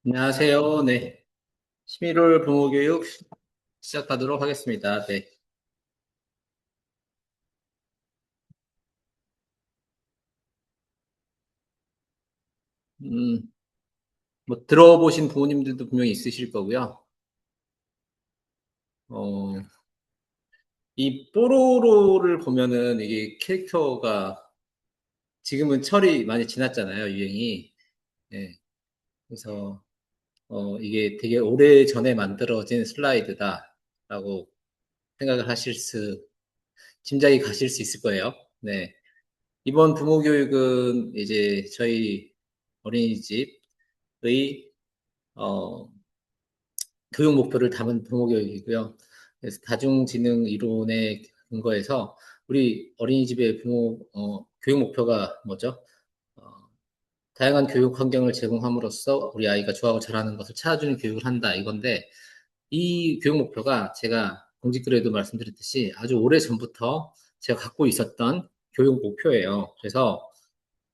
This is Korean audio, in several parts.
안녕하세요. 네. 11월 부모교육 시작하도록 하겠습니다. 네. 음, 뭐, 들어보신 부모님들도 분명히 있으실 거고요. 어, 이 뽀로로를 보면은 이게 캐릭터가 지금은 철이 많이 지났잖아요, 유행이. 네. 그래서, 이게 되게 오래 전에 만들어진 슬라이드다라고 생각을 짐작이 가실 수 있을 거예요. 네. 이번 부모교육은 이제 저희 어린이집의 어, 교육 목표를 담은 부모교육이고요. 그래서 다중지능 이론에 근거해서 우리 어린이집의 교육 목표가 뭐죠? 어, 다양한 교육 환경을 제공함으로써 우리 아이가 좋아하고 잘하는 것을 찾아주는 교육을 한다 이건데 이 교육 목표가 제가 공직글에도 말씀드렸듯이 아주 오래 전부터 제가 갖고 있었던 교육 목표예요. 그래서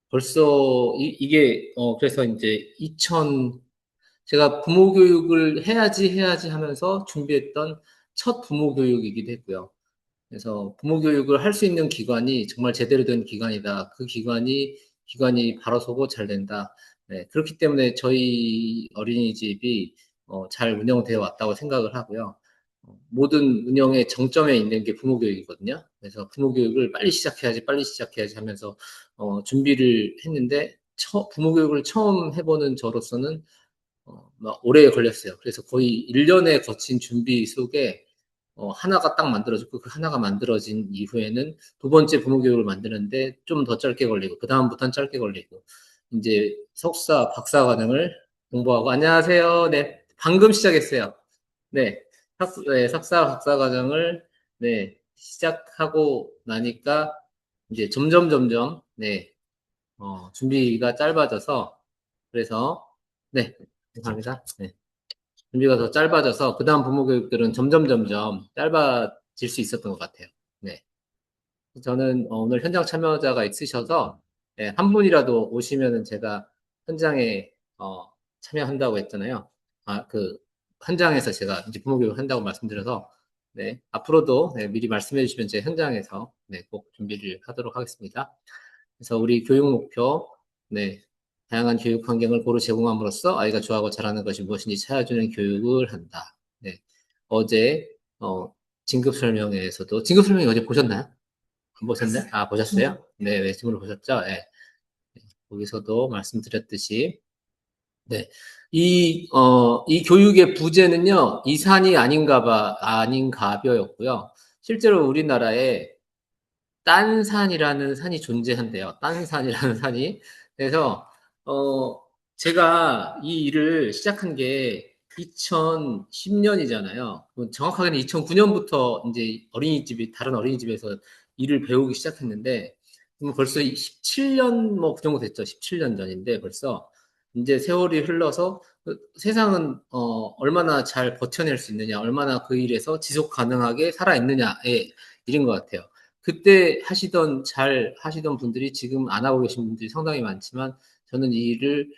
벌써 그래서 이제 제가 부모 교육을 해야지 하면서 준비했던 첫 부모 교육이기도 했고요. 그래서 부모 교육을 할 수 있는 기관이 정말 제대로 된 기관이다. 기관이 바로 서고 잘 된다. 네, 그렇기 때문에 저희 어린이집이 잘 운영되어 왔다고 생각을 하고요. 모든 운영의 정점에 있는 게 부모 교육이거든요. 그래서 부모 교육을 빨리 시작해야지 하면서 준비를 했는데 부모 교육을 처음 해보는 저로서는 막 오래 걸렸어요. 그래서 거의 1년에 거친 준비 속에 하나가 딱 만들어졌고 그 하나가 만들어진 이후에는 두 번째 부모 교육을 만드는데 좀 더 짧게 걸리고 그 다음부터는 짧게 걸리고 이제 석사, 박사 과정을 공부하고 안녕하세요. 네, 방금 시작했어요. 네, 석사, 박사 과정을 네 시작하고 나니까 이제 점점 네 준비가 짧아져서 그래서 네 감사합니다. 네. 준비가 더 짧아져서 그다음 부모 교육들은 점점 짧아질 수 있었던 것 같아요. 네. 저는 오늘 현장 참여자가 있으셔서 네, 한 분이라도 오시면은 제가 현장에 참여한다고 했잖아요. 그 현장에서 제가 이제 부모 교육을 한다고 말씀드려서 네, 앞으로도 네, 미리 말씀해 주시면 제 현장에서 네, 꼭 준비를 하도록 하겠습니다. 그래서 우리 교육 목표, 네, 다양한 교육 환경을 고루 제공함으로써 아이가 좋아하고 잘하는 것이 무엇인지 찾아주는 교육을 한다. 네, 어제 진급 설명회 어제 보셨나요? 안 보셨나요? 아, 보셨어요? 네, 웨스tim으로 보셨죠? 네. 거기서도 말씀드렸듯이, 네. 이 교육의 부제는요, 이산이 아닌가벼였고요. 실제로 우리나라에 딴산이라는 산이 존재한대요. 딴산이라는 산이. 그래서, 제가 이 일을 시작한 게 2010년이잖아요. 정확하게는 2009년부터 이제 다른 어린이집에서 일을 배우기 시작했는데, 벌써 17년, 뭐, 그 정도 됐죠. 17년 전인데, 벌써. 이제 세월이 흘러서 세상은, 얼마나 잘 버텨낼 수 있느냐, 얼마나 그 일에서 지속 가능하게 살아있느냐의 일인 것 같아요. 그때 잘 하시던 분들이 지금 안 하고 계신 분들이 상당히 많지만 저는 이 일을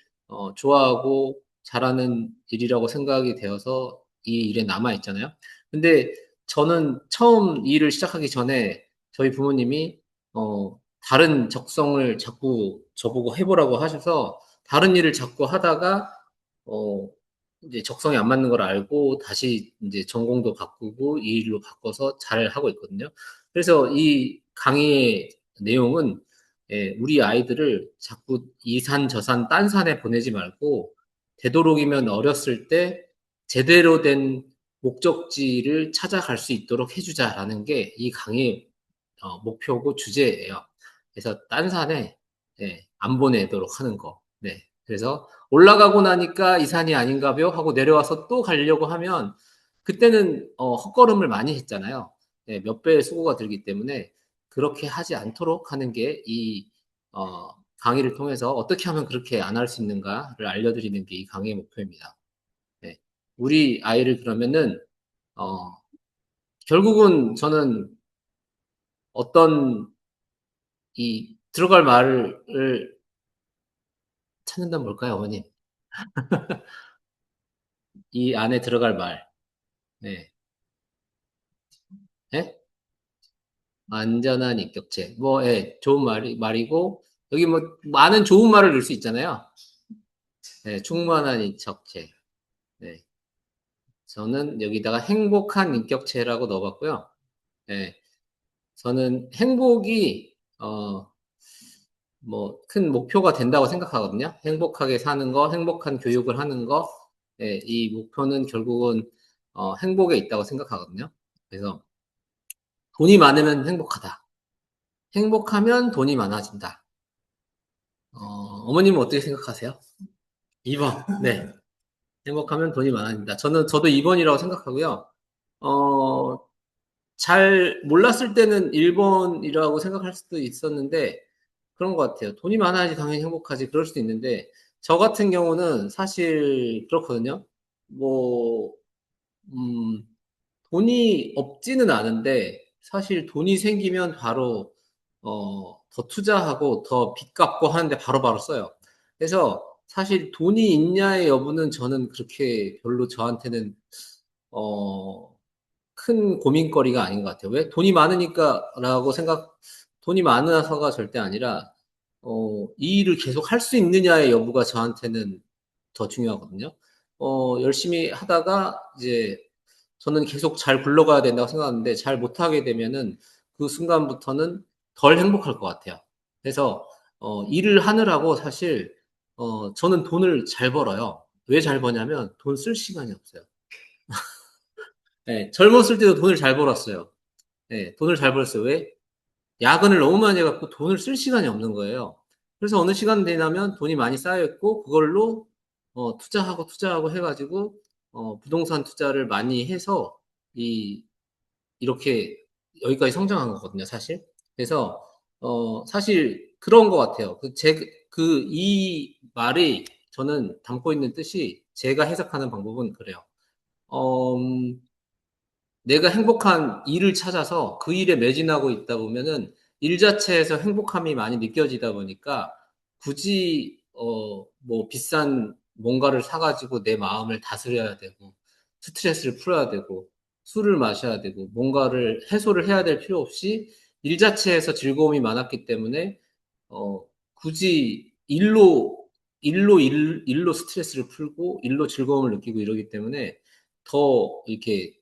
좋아하고 잘하는 일이라고 생각이 되어서 이 일에 남아 있잖아요. 근데 저는 처음 이 일을 시작하기 전에 저희 부모님이 다른 적성을 자꾸 저보고 해보라고 하셔서 다른 일을 자꾸 하다가 어, 이제 적성이 안 맞는 걸 알고 다시 이제 전공도 바꾸고 이 일로 바꿔서 잘 하고 있거든요. 그래서 이 강의의 내용은 우리 아이들을 자꾸 이산 저산 딴 산에 보내지 말고 되도록이면 어렸을 때 제대로 된 목적지를 찾아갈 수 있도록 해주자라는 게 이 강의의 목표고 주제예요. 그래서 딴 산에 안 보내도록 하는 거. 네. 그래서 올라가고 나니까 이 산이 아닌가벼 하고 내려와서 또 가려고 하면 그때는 헛걸음을 많이 했잖아요. 네, 몇 배의 수고가 들기 때문에 그렇게 하지 않도록 하는 게 강의를 통해서 어떻게 하면 그렇게 안 할 수 있는가를 알려드리는 게 이 강의의 목표입니다. 네. 우리 아이를 그러면은 어, 결국은 저는 어떤 이 들어갈 말을 찾는다면 뭘까요, 어머님? 이 안에 들어갈 말. 네. 예? 안전한 인격체. 뭐, 예, 좋은 말이고, 여기 뭐, 많은 좋은 말을 넣을 수 있잖아요. 네, 충만한 인격체. 네. 저는 여기다가 행복한 인격체라고 넣어봤고요. 네. 저는 행복이, 뭐, 큰 목표가 된다고 생각하거든요. 행복하게 사는 거, 행복한 교육을 하는 거, 예, 이 목표는 결국은, 행복에 있다고 생각하거든요. 그래서 돈이 많으면 행복하다. 행복하면 돈이 많아진다. 어머님은 어떻게 생각하세요? 2번. 네. 행복하면 돈이 많아진다. 저도 2번이라고 생각하고요. 어, 잘 몰랐을 때는 1번이라고 생각할 수도 있었는데, 그런 것 같아요. 돈이 많아야지 당연히 행복하지. 그럴 수도 있는데, 저 같은 경우는 사실 그렇거든요. 뭐, 음, 돈이 없지는 않은데, 사실 돈이 생기면 바로, 더 투자하고 더 빚 갚고 하는데 바로바로 써요. 그래서 사실 돈이 있냐의 여부는 저는 그렇게 별로 저한테는, 어, 큰 고민거리가 아닌 것 같아요. 왜? 돈이 많으니까라고 돈이 많아서가 절대 아니라, 이 일을 계속 할 수 있느냐의 여부가 저한테는 더 중요하거든요. 열심히 하다가 이제 저는 계속 잘 굴러가야 된다고 생각하는데 잘 못하게 되면은 그 순간부터는 덜 행복할 것 같아요. 그래서, 일을 하느라고 사실, 저는 돈을 잘 벌어요. 왜 잘 버냐면 돈 쓸 시간이 없어요. 네, 젊었을 때도 돈을 잘 벌었어요. 네, 돈을 잘 벌었어요. 왜? 야근을 너무 많이 해갖고 돈을 쓸 시간이 없는 거예요. 그래서 어느 시간 되냐면 돈이 많이 쌓여있고, 그걸로, 투자하고 해가지고, 부동산 투자를 많이 해서, 이, 이렇게 여기까지 성장한 거거든요, 사실. 그래서, 사실 그런 것 같아요. 이 말이 저는 담고 있는 뜻이 제가 해석하는 방법은 그래요. 음, 내가 행복한 일을 찾아서 그 일에 매진하고 있다 보면은 일 자체에서 행복함이 많이 느껴지다 보니까 굳이 뭐 비싼 뭔가를 사가지고 내 마음을 다스려야 되고 스트레스를 풀어야 되고 술을 마셔야 되고 뭔가를 해소를 해야 될 필요 없이 일 자체에서 즐거움이 많았기 때문에 굳이 일로 스트레스를 풀고 일로 즐거움을 느끼고 이러기 때문에 더 이렇게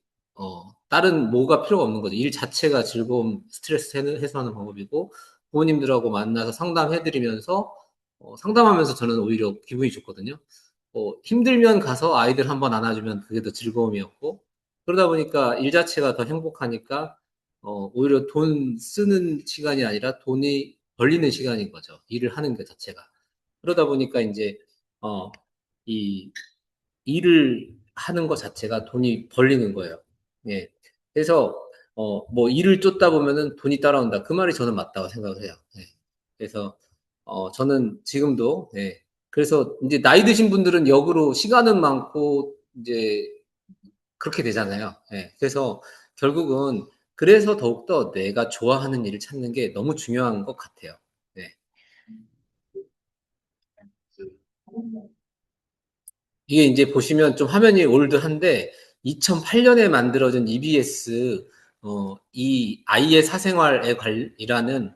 다른 뭐가 필요가 없는 거죠. 일 자체가 즐거움, 스트레스 해소하는 방법이고, 부모님들하고 만나서 상담해드리면서, 상담하면서 저는 오히려 기분이 좋거든요. 힘들면 가서 아이들 한번 안아주면 그게 더 즐거움이었고, 그러다 보니까 일 자체가 더 행복하니까, 오히려 돈 쓰는 시간이 아니라 돈이 벌리는 시간인 거죠. 일을 하는 것 자체가. 그러다 보니까 이제, 어, 이 일을 하는 것 자체가 돈이 벌리는 거예요. 예. 그래서, 뭐, 일을 쫓다 보면은 돈이 따라온다. 그 말이 저는 맞다고 생각을 해요. 예. 그래서, 저는 지금도, 예. 그래서 이제 나이 드신 분들은 역으로 시간은 많고, 이제, 그렇게 되잖아요. 예. 그래서 결국은, 그래서 더욱더 내가 좋아하는 일을 찾는 게 너무 중요한 것 같아요. 네. 이게 이제 보시면 좀 화면이 올드한데 2008년에 만들어진 EBS 이 아이의 사생활에 관이라는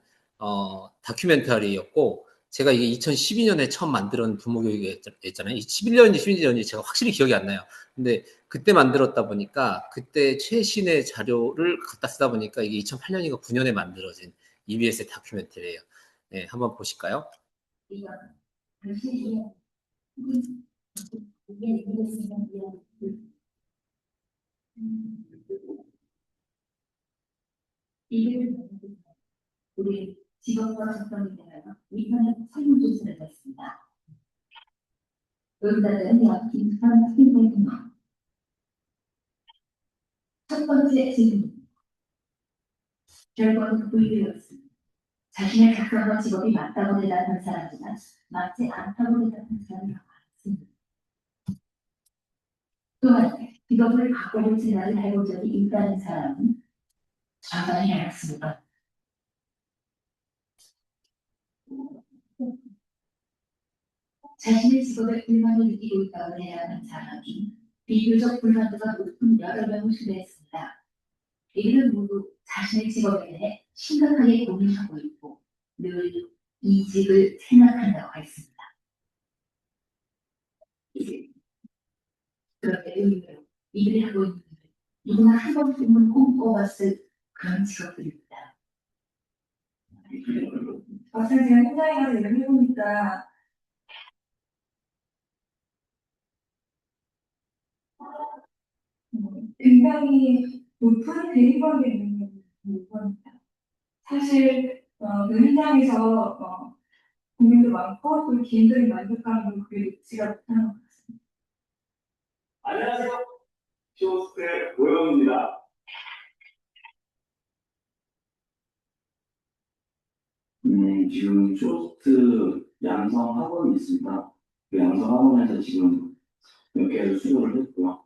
다큐멘터리였고 제가 이게 2012년에 처음 만들었는 부모교육이었잖아요. 11년인지 12년인지 제가 확실히 기억이 안 나요. 근데 그때 만들었다 보니까 그때 최신의 자료를 갖다 쓰다 보니까 이게 2008년인가 9년에 만들어진 EBS 다큐멘터리예요. 네, 한번 보실까요? 우리 직업과 접점이 되면 이편은 설문조사를 했습니다. 응답은 김수환 팀장님. 첫 번째 질문. 결과는 V였습니다. 자신의 작성과 직업이 맞다고 대답한 사람이나 맞지 않다고 대답한 사람이 많습니다. 또 하나, 직업을 바꿔볼 생각을 해본 적이 있다는 사람은 상당히 많습니다. 자신의 직업에 불만을 느끼고 있다고 해야하는 사람이 비교적 불만도가 높은 여러 명을 초대했습니다. 이들은 모두 자신의 직업에 대해 심각하게 고민하고 있고 늘 이직을 생각한다고 했습니다. 그런데 의외로 이들이 하고 있는 일은 누구나 한 번쯤은 꿈꿔봤을 그런 직업들입니다. 막상 제가 현장에 가서 일을 해보니까 굉장히 높은 대리관계 능력을 요구합니다. 사실 그 현장에서 고민도 많고 또 개인들이 만족하는 건 그게 높지가 못하는 것 같습니다. 안녕하세요. 쇼호스트 고영입니다. 지금 쇼호스트 양성 학원이 있습니다. 그 양성 학원에서 지금 몇 개를 수료를 했고요.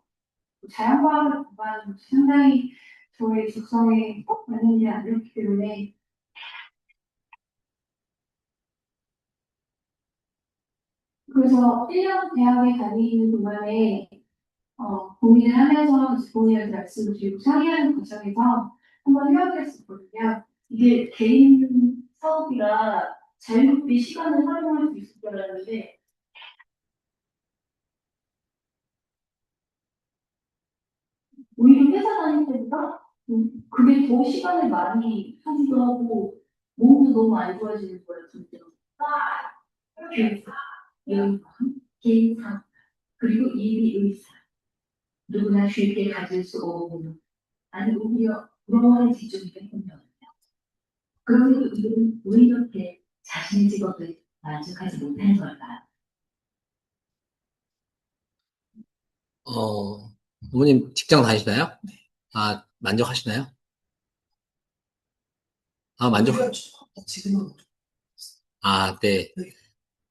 자연과학을 공부하는 것이 상당히 저의 적성에 꼭 맞는 일이 아니었기 때문에 그래서 1년 대학에 다니는 동안에 고민을 하면서 부모님한테 말씀을 드리고 상의하는 과정에서 한번 생각을 했었거든요. 이게 개인 사업이라 자유롭게 시간을 활용할 수 있을 줄 알았는데 오히려 회사 다닐 때보다 그게 더 시간을 많이 소비도 하고 몸도 너무 안 좋아지는 거예요. 진짜. 그래서 연관, 개인상, 그리고 일의 의사, 누구나 쉽게 가질 수 없는, 아니 오히려 부러워하는 직종이기 때문에 그런데도 이들은 왜 이렇게 자신의 직업을 만족하지 못하는 걸까? 어머님 직장 다니시나요? 아, 만족하시나요? 아, 지금은. 아, 네.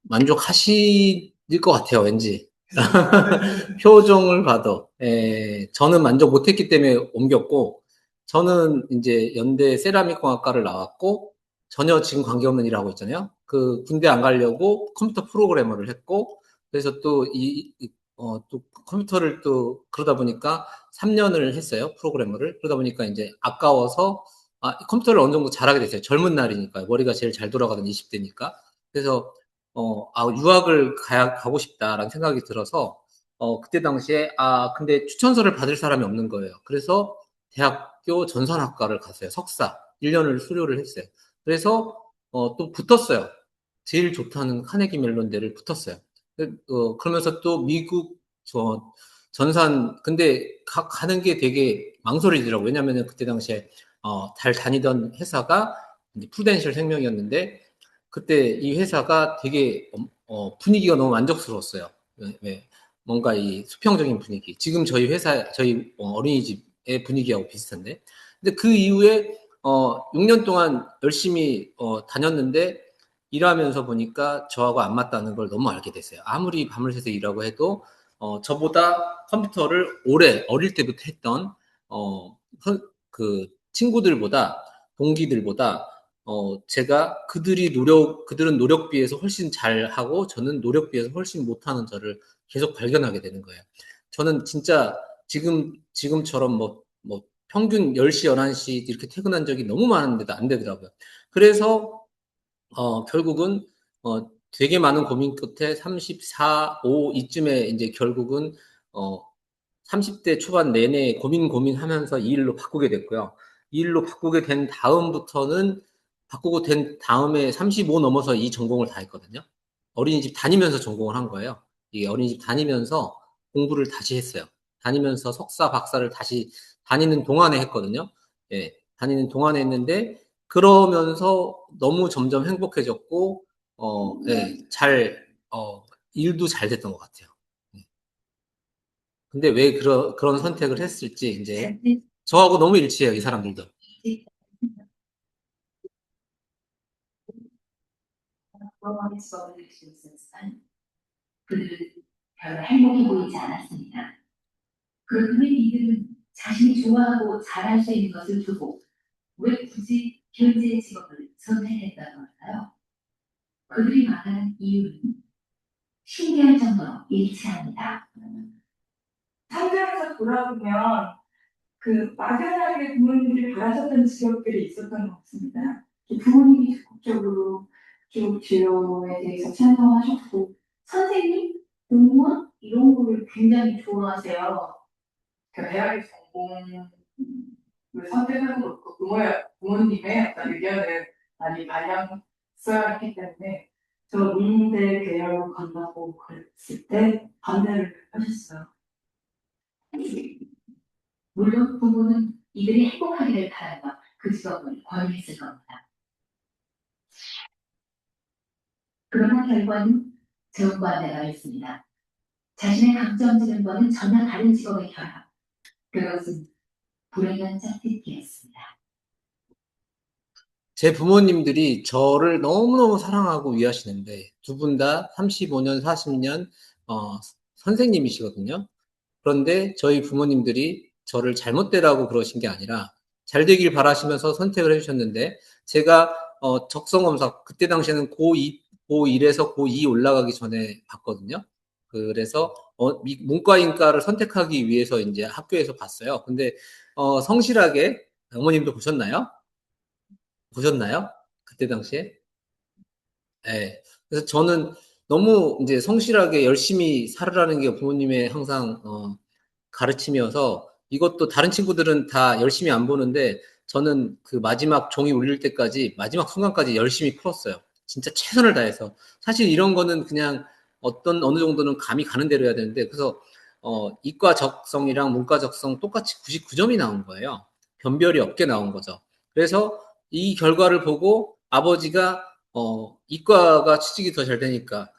만족하실 것 같아요, 왠지. 표정을 봐도. 예, 저는 만족 못했기 때문에 옮겼고, 저는 이제 연대 세라믹공학과를 나왔고, 전혀 지금 관계없는 일을 하고 있잖아요. 그 군대 안 가려고 컴퓨터 프로그래머를 했고, 그래서 또 또 컴퓨터를 또 그러다 보니까 3년을 했어요, 프로그래머를. 그러다 보니까 이제 아까워서, 컴퓨터를 어느 정도 잘하게 됐어요. 젊은 날이니까. 머리가 제일 잘 돌아가던 20대니까. 그래서 유학을 가고 싶다라는 생각이 들어서, 그때 당시에, 근데 추천서를 받을 사람이 없는 거예요. 그래서 대학교 전산학과를 갔어요. 석사. 1년을 수료를 했어요. 그래서, 또 붙었어요. 제일 좋다는 카네기 멜론대를 붙었어요. 그러면서 또 미국, 근데 가는 게 되게 망설이더라고요. 왜냐면은 그때 당시에, 잘 다니던 회사가 프루덴셜 생명이었는데, 그때 이 회사가 되게 분위기가 너무 만족스러웠어요. 뭔가 이 수평적인 분위기. 지금 저희 어린이집의 분위기하고 비슷한데. 근데 그 이후에 6년 동안 열심히 다녔는데 일하면서 보니까 저하고 안 맞다는 걸 너무 알게 됐어요. 아무리 밤을 새서 일하고 해도 저보다 컴퓨터를 어릴 때부터 했던 그 친구들보다 동기들보다 제가 그들은 노력 비해서 훨씬 잘하고 저는 노력 비해서 훨씬 못하는 저를 계속 발견하게 되는 거예요. 저는 진짜 지금처럼 뭐 평균 10시, 11시 이렇게 퇴근한 적이 너무 많은데도 안 되더라고요. 그래서 결국은 되게 많은 고민 끝에 34, 5 이쯤에 이제 결국은 어, 30대 초반 내내 고민하면서 이 일로 바꾸게 됐고요. 이 일로 바꾸게 된 다음부터는 바꾸고 된 다음에 35 넘어서 이 전공을 다 했거든요. 어린이집 다니면서 전공을 한 거예요. 이게 어린이집 다니면서 공부를 다시 했어요. 다니면서 석사, 박사를 다시 다니는 동안에 했거든요. 예, 다니는 동안에 했는데 그러면서 너무 점점 행복해졌고, 예, 일도 잘 됐던 것 같아요. 예. 근데 왜 그런 선택을 했을지, 이제, 저하고 너무 일치해요, 이 사람들도. 부러워할 수 없는 것이 있었지만 그들은 별로 행복해 보이지 않았습니다. 그렇다면 이들은 자신이 좋아하고 잘할 수 있는 것을 두고 왜 굳이 현재의 직업을 선택했다고 할까요? 그들이 말하는 이유는 신기할 정도로 일치합니다. 상대에서 돌아보면 그 막연하게 부모님들이 바라셨던 직업들이 있었던 것 같습니다. 부모님이 적극적으로 쪽 진로에 대해서 찬성하셨고 선생님, 공무원 이런 거를 굉장히 좋아하세요. 그 대학의 전공을 선택하는 것도 부모님의 어떤 의견을 많이 반영했어야 했기 때문에 저 문대 계열로 간다고 그랬을 때 반대를 하셨어요. 물론 부모는 이들이 행복하기를 바라며 그 직업을 권유했을 겁니다. 그러나 결과는 정반대가 있습니다. 자신의 강점지는 거는 전혀 다른 직업의 결합. 그것은 불행한 짝짓기였습니다. 제 부모님들이 저를 너무너무 사랑하고 위하시는데 두 분 다 35년, 40년 선생님이시거든요. 그런데 저희 부모님들이 저를 잘못되라고 그러신 게 아니라 잘 되길 바라시면서 선택을 해주셨는데 제가 적성검사 그때 당시에는 고1에서 고2 올라가기 전에 봤거든요. 그래서 문과인과를 선택하기 위해서 이제 학교에서 봤어요. 근데 성실하게 어머님도 보셨나요? 보셨나요? 그때 당시에? 네. 그래서 저는 너무 이제 성실하게 열심히 살으라는 게 부모님의 항상 가르침이어서 이것도 다른 친구들은 다 열심히 안 보는데 저는 그 마지막 종이 울릴 때까지 마지막 순간까지 열심히 풀었어요. 진짜 최선을 다해서. 사실 이런 거는 그냥 어느 정도는 감이 가는 대로 해야 되는데 그래서 이과 적성이랑 문과 적성 똑같이 99점이 나온 거예요. 변별이 없게 나온 거죠. 그래서 이 결과를 보고 아버지가 이과가 취직이 더 잘 되니까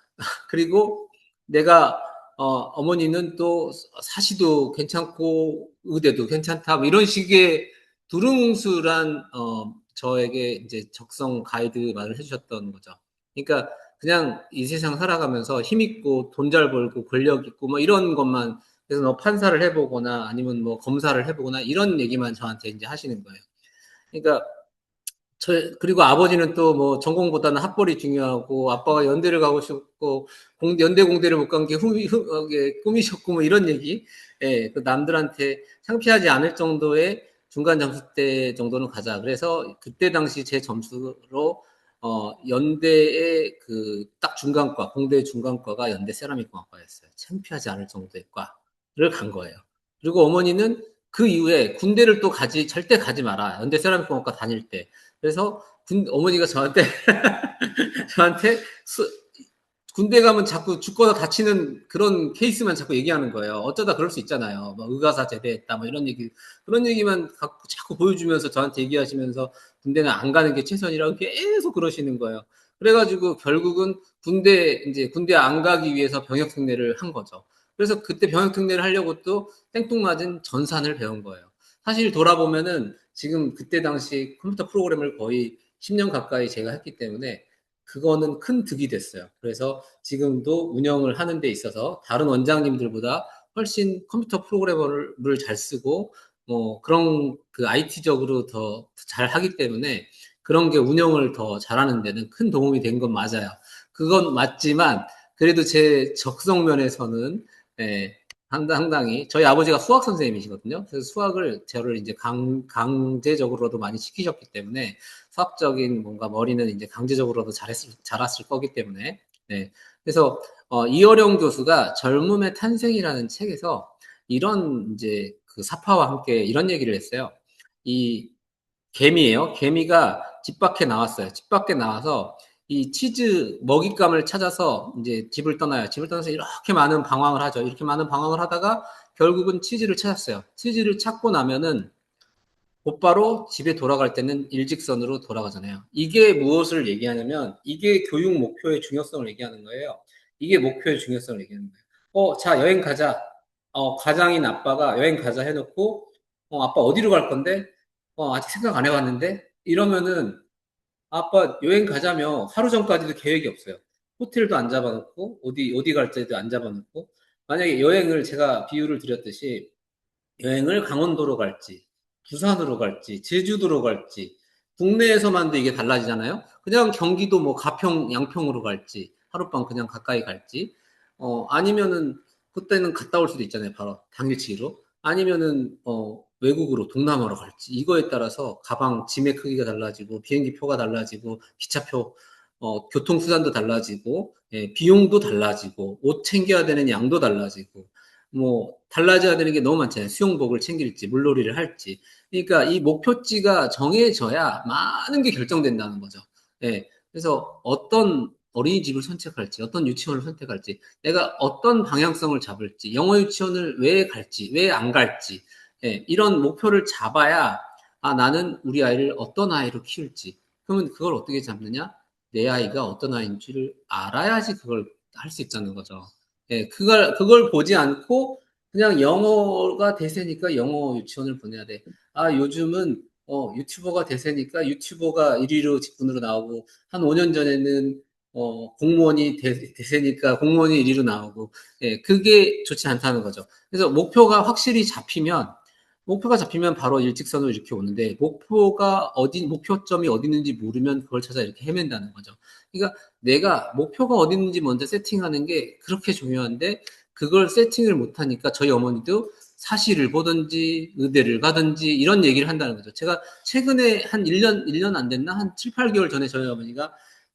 그리고 내가 어머니는 또 사시도 괜찮고 의대도 괜찮다 뭐 이런 식의 두루뭉술한 저에게 이제 적성 가이드 말을 해주셨던 거죠. 그러니까 그냥 이 세상 살아가면서 힘 있고 돈 잘 벌고 권력 있고 뭐 이런 것만 그래서 너 판사를 해보거나 아니면 뭐 검사를 해보거나 이런 얘기만 저한테 이제 하시는 거예요. 그러니까 그리고 아버지는 또 뭐 전공보다는 학벌이 중요하고 아빠가 연대를 가고 싶고 연대 공대를 못 간 게 꿈이셨고 뭐 이런 얘기. 예, 그 남들한테 창피하지 않을 정도의 중간 점수대 정도는 가자. 그래서 그때 당시 제 점수로 연대의 그 딱 중간과 공대 중간과가 연대 세라믹공학과였어요. 창피하지 않을 정도의 과를 간 거예요. 그리고 어머니는 그 이후에 군대를 또 절대 가지 마라. 연대 세라믹공학과 다닐 때. 그래서 어머니가 저한테 군대 가면 자꾸 죽거나 다치는 그런 케이스만 자꾸 얘기하는 거예요. 어쩌다 그럴 수 있잖아요. 뭐 의가사 제대했다, 뭐 이런 얘기, 그런 얘기만 자꾸 보여주면서 저한테 얘기하시면서 군대는 안 가는 게 최선이라고 계속 그러시는 거예요. 그래가지고 결국은 군대 안 가기 위해서 병역 특례를 한 거죠. 그래서 그때 병역 특례를 하려고 또 생뚱맞은 전산을 배운 거예요. 사실 돌아보면은 지금 그때 당시 컴퓨터 프로그램을 거의 10년 가까이 제가 했기 때문에 그거는 큰 득이 됐어요. 그래서 지금도 운영을 하는 데 있어서 다른 원장님들보다 훨씬 컴퓨터 프로그래머를 잘 쓰고 뭐 그런 그 IT적으로 더 잘 하기 때문에 그런 게 운영을 더 잘하는 데는 큰 도움이 된 건 맞아요. 그건 맞지만 그래도 제 적성 면에서는 예, 상당히 저희 아버지가 수학 선생님이시거든요. 그래서 수학을 저를 이제 강제적으로도 많이 시키셨기 때문에 수학적인 뭔가 머리는 이제 강제적으로도 자랐을 거기 때문에 네. 그래서 이어령 교수가 젊음의 탄생이라는 책에서 이런 이제 그 사파와 함께 이런 얘기를 했어요. 이 개미예요. 개미가 집 밖에 나왔어요. 집 밖에 나와서 이 치즈 먹잇감을 찾아서 이제 집을 떠나요. 집을 떠나서 이렇게 많은 방황을 하죠. 이렇게 많은 방황을 하다가 결국은 치즈를 찾았어요. 치즈를 찾고 나면은 곧바로 집에 돌아갈 때는 일직선으로 돌아가잖아요. 이게 무엇을 얘기하냐면 이게 교육 목표의 중요성을 얘기하는 거예요. 이게 목표의 중요성을 얘기하는 거예요. 자, 여행 가자. 가장인 아빠가 여행 가자 해놓고 아빠 어디로 갈 건데? 아직 생각 안 해봤는데? 이러면은 아빠 여행 가자며 하루 전까지도 계획이 없어요. 호텔도 안 잡아놓고 어디 갈 때도 안 잡아놓고 만약에 여행을 제가 비유를 드렸듯이 여행을 강원도로 갈지, 부산으로 갈지, 제주도로 갈지, 국내에서만도 이게 달라지잖아요. 그냥 경기도 뭐 가평, 양평으로 갈지, 하룻밤 그냥 가까이 갈지, 아니면은 그때는 갔다 올 수도 있잖아요. 바로 당일치기로. 아니면은 외국으로 동남아로 갈지. 이거에 따라서 가방 짐의 크기가 달라지고 비행기 표가 달라지고 기차표 교통수단도 달라지고 비용도 달라지고 옷 챙겨야 되는 양도 달라지고 뭐 달라져야 되는 게 너무 많잖아요. 수영복을 챙길지 물놀이를 할지. 그러니까 이 목표지가 정해져야 많은 게 결정된다는 거죠. 예. 그래서 어떤 어린이집을 선택할지, 어떤 유치원을 선택할지, 내가 어떤 방향성을 잡을지, 영어 유치원을 왜 갈지, 왜 안 갈지, 이런 목표를 잡아야, 아, 나는 우리 아이를 어떤 아이로 키울지. 그러면 그걸 어떻게 잡느냐? 내 아이가 어떤 아이인지를 알아야지 그걸 할 수 있다는 거죠. 그걸 보지 않고 그냥 영어가 대세니까 영어 유치원을 보내야 돼. 아, 요즘은 유튜버가 대세니까 유튜버가 1위로 직군으로 나오고 한 5년 전에는 공무원이 대세니까 공무원이 1위로 나오고 그게 좋지 않다는 거죠. 그래서 목표가 잡히면 바로 일직선으로 이렇게 오는데 목표점이 어디 있는지 모르면 그걸 찾아 이렇게 헤맨다는 거죠. 그러니까 내가 목표가 어디 있는지 먼저 세팅하는 게 그렇게 중요한데 그걸 세팅을 못하니까 저희 어머니도 사시를 보든지 의대를 가든지 이런 얘기를 한다는 거죠. 제가 최근에 한 1년 안 됐나? 한 7, 8개월 전에 저희 어머니가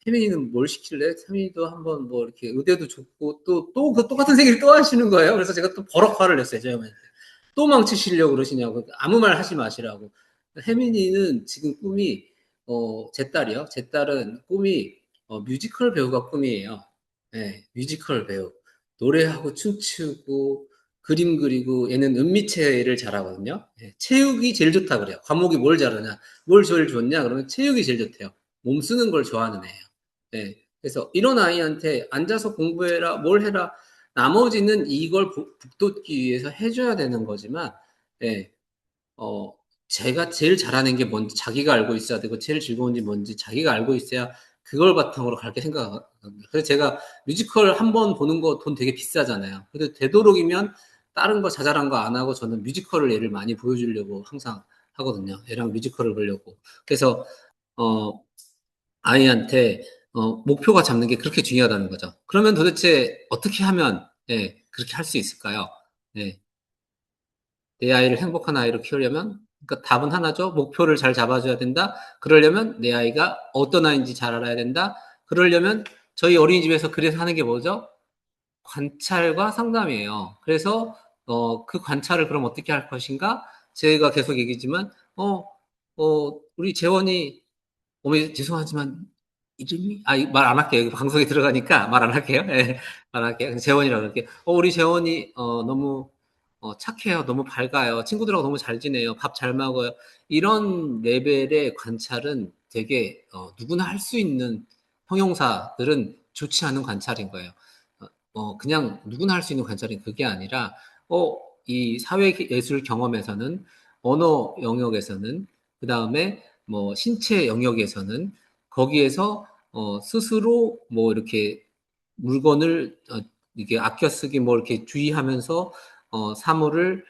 혜민이는 뭘 시킬래? 혜민이도 한번 뭐 이렇게 의대도 좋고 또 그 똑같은 얘기를 또 하시는 거예요. 그래서 제가 또 버럭 화를 냈어요. 저희 어머니한테. 또 망치시려고 그러시냐고. 아무 말 하지 마시라고. 혜민이는 지금 꿈이 제 딸이요. 제 딸은 꿈이 뮤지컬 배우가 꿈이에요. 네, 뮤지컬 배우. 노래하고 춤추고 그림 그리고 얘는 은미체를 잘하거든요. 체육이 제일 좋다 그래요. 과목이 뭘 잘하냐, 뭘 제일 좋냐 그러면 체육이 제일 좋대요. 몸 쓰는 걸 좋아하는 애예요. 그래서 이런 아이한테 앉아서 공부해라, 뭘 해라. 나머지는 이걸 북돋기 위해서 해줘야 되는 거지만, 예, 어, 제가 제일 잘하는 게 뭔지 자기가 알고 있어야 되고, 제일 즐거운지 뭔지 자기가 알고 있어야 그걸 바탕으로 갈게 생각하거든요. 그래서 제가 뮤지컬 한 번 보는 거 돈 되게 비싸잖아요. 그래도 되도록이면 다른 거 자잘한 거 안 하고 저는 뮤지컬을 얘를 많이 보여주려고 항상 하거든요. 얘랑 뮤지컬을 보려고. 그래서, 어, 아이한테 목표가 잡는 게 그렇게 중요하다는 거죠. 그러면 도대체 어떻게 하면 그렇게 할 수 있을까요? 네, 내 아이를 행복한 아이로 키우려면 그러니까 답은 하나죠. 목표를 잘 잡아줘야 된다. 그러려면 내 아이가 어떤 아이인지 잘 알아야 된다. 그러려면 저희 어린이집에서 그래서 하는 게 뭐죠? 관찰과 상담이에요. 그래서 그 관찰을 그럼 어떻게 할 것인가? 제가 계속 얘기지만 우리 재원이 어머니 죄송하지만 이름이 말 안 할게요. 방송에 들어가니까 말 안 할게요. 예, 말 안 할게요. 재원이라고 할게요. 우리 재원이 너무 착해요. 너무 밝아요. 친구들하고 너무 잘 지내요. 밥 잘 먹어요. 이런 레벨의 관찰은 되게 누구나 할 수 있는 형용사들은 좋지 않은 관찰인 거예요. 그냥 누구나 할 수 있는 관찰이 그게 아니라 이 사회예술 경험에서는 언어 영역에서는 그 다음에 뭐 신체 영역에서는 거기에서 스스로 뭐 이렇게 물건을 이게 아껴 쓰기 뭐 이렇게 주의하면서 사물을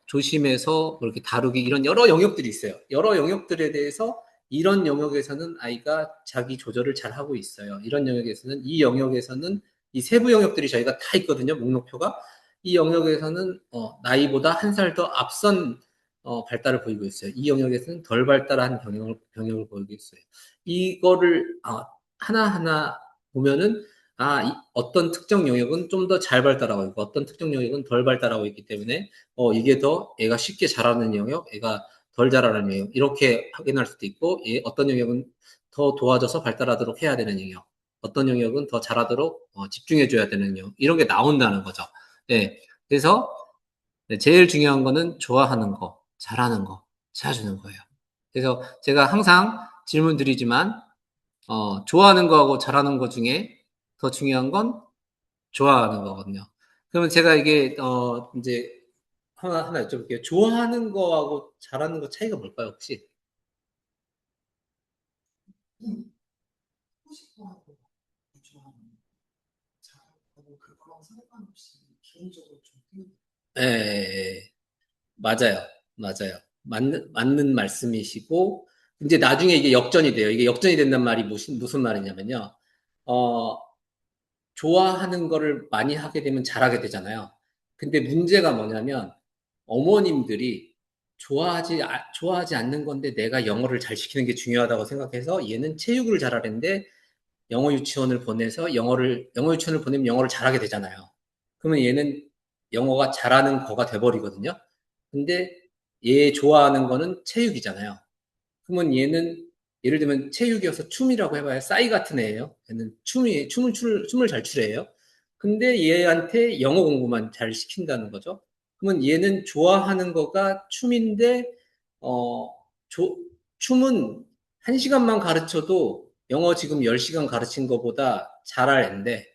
조심해서 뭐 이렇게 다루기 이런 여러 영역들이 있어요. 여러 영역들에 대해서 이런 영역에서는 아이가 자기 조절을 잘 하고 있어요. 이런 영역에서는 이 영역에서는 이 세부 영역들이 저희가 다 있거든요. 목록표가 이 영역에서는 나이보다 한 살 더 앞선 발달을 보이고 있어요. 이 영역에서는 덜 발달한 병역을 보이고 있어요. 이거를 하나하나 보면은 어떤 특정 영역은 좀 더 잘 발달하고 있고 어떤 특정 영역은 덜 발달하고 있기 때문에 이게 더 애가 쉽게 자라는 영역, 애가 덜 자라는 영역 이렇게 확인할 수도 있고 어떤 영역은 더 도와줘서 발달하도록 해야 되는 영역, 어떤 영역은 더 잘하도록 집중해줘야 되는 영역 이런 게 나온다는 거죠. 네, 그래서 네, 제일 중요한 거는 좋아하는 거, 잘하는 거 찾아주는 거예요. 그래서 제가 항상 질문 드리지만 좋아하는 거하고 잘하는 거 중에 더 중요한 건 좋아하는 거거든요. 그러면 제가 이게 이제 하나 여쭤볼게요. 좋아하는 거하고 잘하는 거 차이가 뭘까요, 혹시? 하고 싶어 하고 좋아하는 잘하고 그거랑 상관없이 개인적으로 좀 예, 예, 예. 맞아요. 맞아요. 맞는 말씀이시고, 이제 나중에 이게 역전이 돼요. 이게 역전이 된단 말이 무슨 말이냐면요. 어, 좋아하는 거를 많이 하게 되면 잘하게 되잖아요. 근데 문제가 뭐냐면, 어머님들이 좋아하지 않는 건데 내가 영어를 잘 시키는 게 중요하다고 생각해서 얘는 체육을 잘하는데 영어 유치원을 보내서 영어 유치원을 보내면 영어를 잘하게 되잖아요. 그러면 얘는 영어가 잘하는 거가 돼버리거든요. 근데 얘 좋아하는 거는 체육이잖아요. 그러면 얘는 예를 들면 체육이어서 춤이라고 해봐야 싸이 같은 애예요. 얘는 춤을 잘 추래요. 근데 얘한테 영어 공부만 잘 시킨다는 거죠. 그러면 얘는 좋아하는 거가 춤인데, 어, 춤은 1시간만 가르쳐도 영어 지금 10시간 가르친 거보다 잘할 앤데,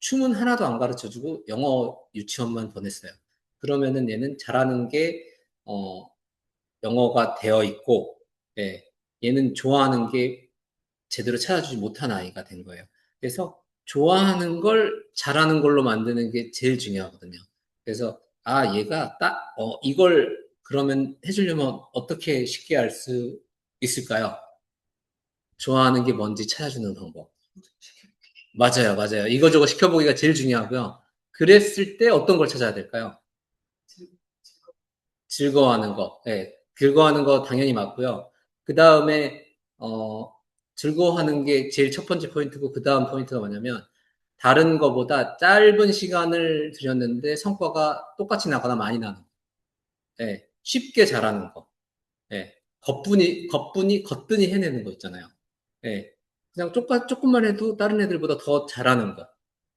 춤은 하나도 안 가르쳐주고 영어 유치원만 보냈어요. 그러면은 얘는 잘하는 게, 어, 영어가 되어 있고, 예, 얘는 좋아하는 게 제대로 찾아주지 못한 아이가 된 거예요. 그래서 좋아하는 걸 잘하는 걸로 만드는 게 제일 중요하거든요. 그래서, 아, 얘가 이걸 그러면 해주려면 어떻게 쉽게 알 수 있을까요? 좋아하는 게 뭔지 찾아주는 방법. 맞아요, 맞아요. 이거저거 시켜보기가 제일 중요하고요. 그랬을 때 어떤 걸 찾아야 될까요? 즐거워하는 거. 예, 즐거워하는 거 당연히 맞고요. 그 다음에, 즐거워하는 게 제일 첫 번째 포인트고, 그 다음 포인트가 뭐냐면, 다른 거보다 짧은 시간을 들였는데 성과가 똑같이 나거나 많이 나는 거. 예, 쉽게 잘하는 거. 예, 거뜬히 해내는 거 있잖아요. 예, 그냥 조금만 해도 다른 애들보다 더 잘하는 거.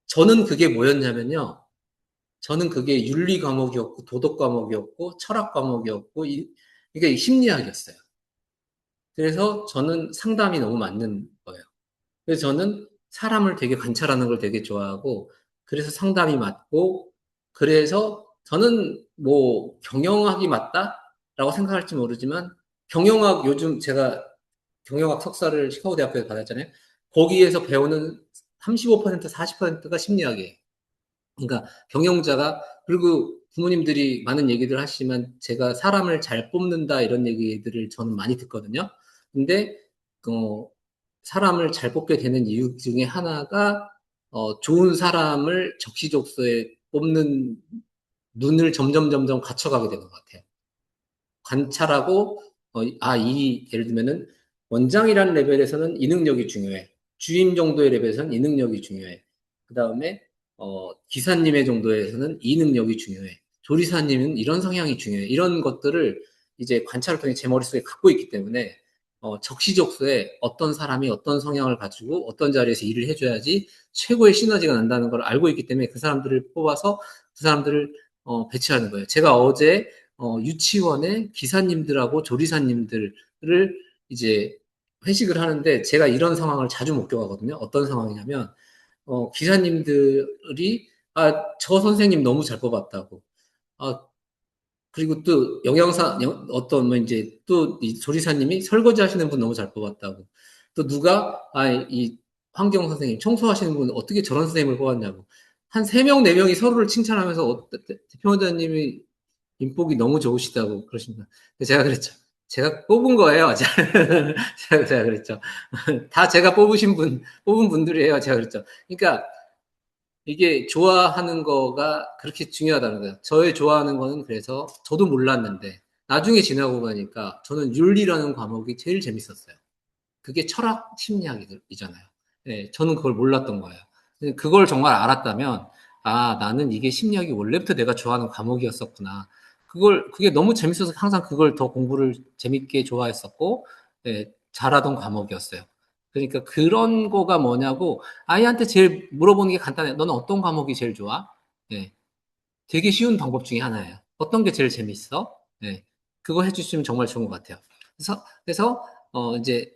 저는 그게 뭐였냐면요. 저는 그게 윤리 과목이었고, 도덕 과목이었고, 철학 과목이었고, 이게 심리학이었어요. 그래서 저는 상담이 너무 맞는 거예요. 그래서 저는 사람을 되게 관찰하는 걸 되게 좋아하고, 그래서 상담이 맞고, 그래서 저는 뭐 경영학이 맞다라고 생각할지 모르지만, 요즘 제가 경영학 석사를 시카고 대학교에서 받았잖아요. 거기에서 배우는 35%, 40%가 심리학이에요. 그러니까 경영자가, 그리고 부모님들이 많은 얘기들 하시지만 제가 사람을 잘 뽑는다 이런 얘기들을 저는 많이 듣거든요. 근데 어, 사람을 잘 뽑게 되는 이유 중에 하나가 좋은 사람을 적시적소에 뽑는 눈을 점점 갖춰가게 되는 것 같아요. 관찰하고 예를 들면은 원장이라는 레벨에서는 이 능력이 중요해. 주임 정도의 레벨에서는 이 능력이 중요해. 그 다음에 기사님의 정도에서는 이 능력이 중요해. 조리사님은 이런 성향이 중요해. 이런 것들을 이제 관찰을 통해 제 머릿속에 갖고 있기 때문에 적시적소에 어떤 사람이 어떤 성향을 가지고 어떤 자리에서 일을 해줘야지 최고의 시너지가 난다는 걸 알고 있기 때문에 그 사람들을 뽑아서 그 사람들을 배치하는 거예요. 제가 어제 유치원에 기사님들하고 조리사님들을 이제 회식을 하는데 제가 이런 상황을 자주 목격하거든요. 어떤 상황이냐면, 기사님들이, 저 선생님 너무 잘 뽑았다고. 아, 그리고 또 어떤 뭐 이제 또 이 조리사님이 설거지 하시는 분 너무 잘 뽑았다고. 또 누가, 이 환경 선생님, 청소하시는 분 어떻게 저런 선생님을 뽑았냐고. 한 3명, 4명이 서로를 칭찬하면서 대표원장님이 인복이 너무 좋으시다고 그러십니다. 제가 그랬죠. 제가 뽑은 거예요. 제가 그랬죠. 다 제가 뽑은 분들이에요. 제가 그랬죠. 그러니까 이게 좋아하는 거가 그렇게 중요하다는 거예요. 저의 좋아하는 거는 그래서 저도 몰랐는데 나중에 지나고 가니까 저는 윤리라는 과목이 제일 재밌었어요. 그게 철학 심리학이잖아요. 네, 저는 그걸 몰랐던 거예요. 그걸 정말 알았다면, 나는 이게 심리학이 원래부터 내가 좋아하는 과목이었었구나. 그게 너무 재밌어서 항상 그걸 더 공부를 재밌게 좋아했었고, 네, 잘하던 과목이었어요. 그러니까 그런 거가 뭐냐고, 아이한테 제일 물어보는 게 간단해요. 너는 어떤 과목이 제일 좋아? 네, 되게 쉬운 방법 중에 하나예요. 어떤 게 제일 재밌어? 네, 그거 해주시면 정말 좋은 것 같아요. 그래서 이제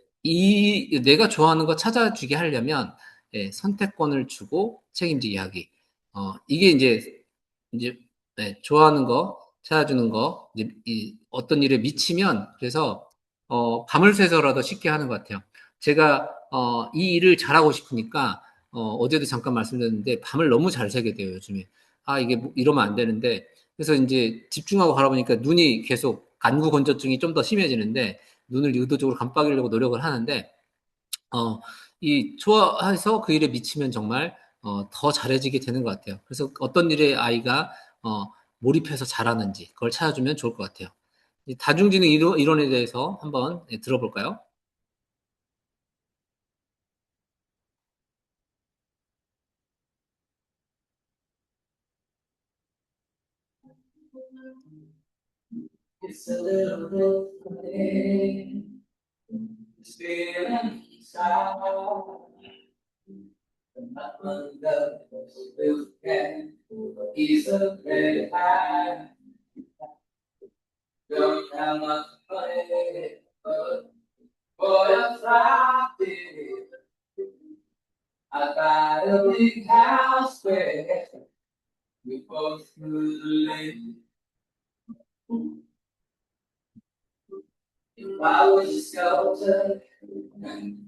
내가 좋아하는 거 찾아주게 하려면 선택권을 주고 책임지게 하기. 이게 이제 네, 좋아하는 거 찾아주는 거 이제 어떤 일에 미치면 그래서 밤을 새서라도 쉽게 하는 것 같아요. 제가 이 일을 잘하고 싶으니까 어제도 잠깐 말씀드렸는데 밤을 너무 잘 새게 돼요 요즘에. 이게 이러면 안 되는데 그래서 이제 집중하고 바라보니까 눈이 계속 안구 건조증이 좀 더 심해지는데 눈을 의도적으로 깜빡이려고 노력을 하는데 이 좋아해서 그 일에 미치면 정말 더 잘해지게 되는 것 같아요. 그래서 어떤 일에 아이가 몰입해서 잘하는지 그걸 찾아주면 좋을 것 같아요. 다중지능 이론에 대해서 한번 들어볼까요? It's a little bit funny, this feeling inside. Nothing else will get easily high. Don't have much money, but boy, I'm trying. I got a big house where we both could live. If I was a sculptor, then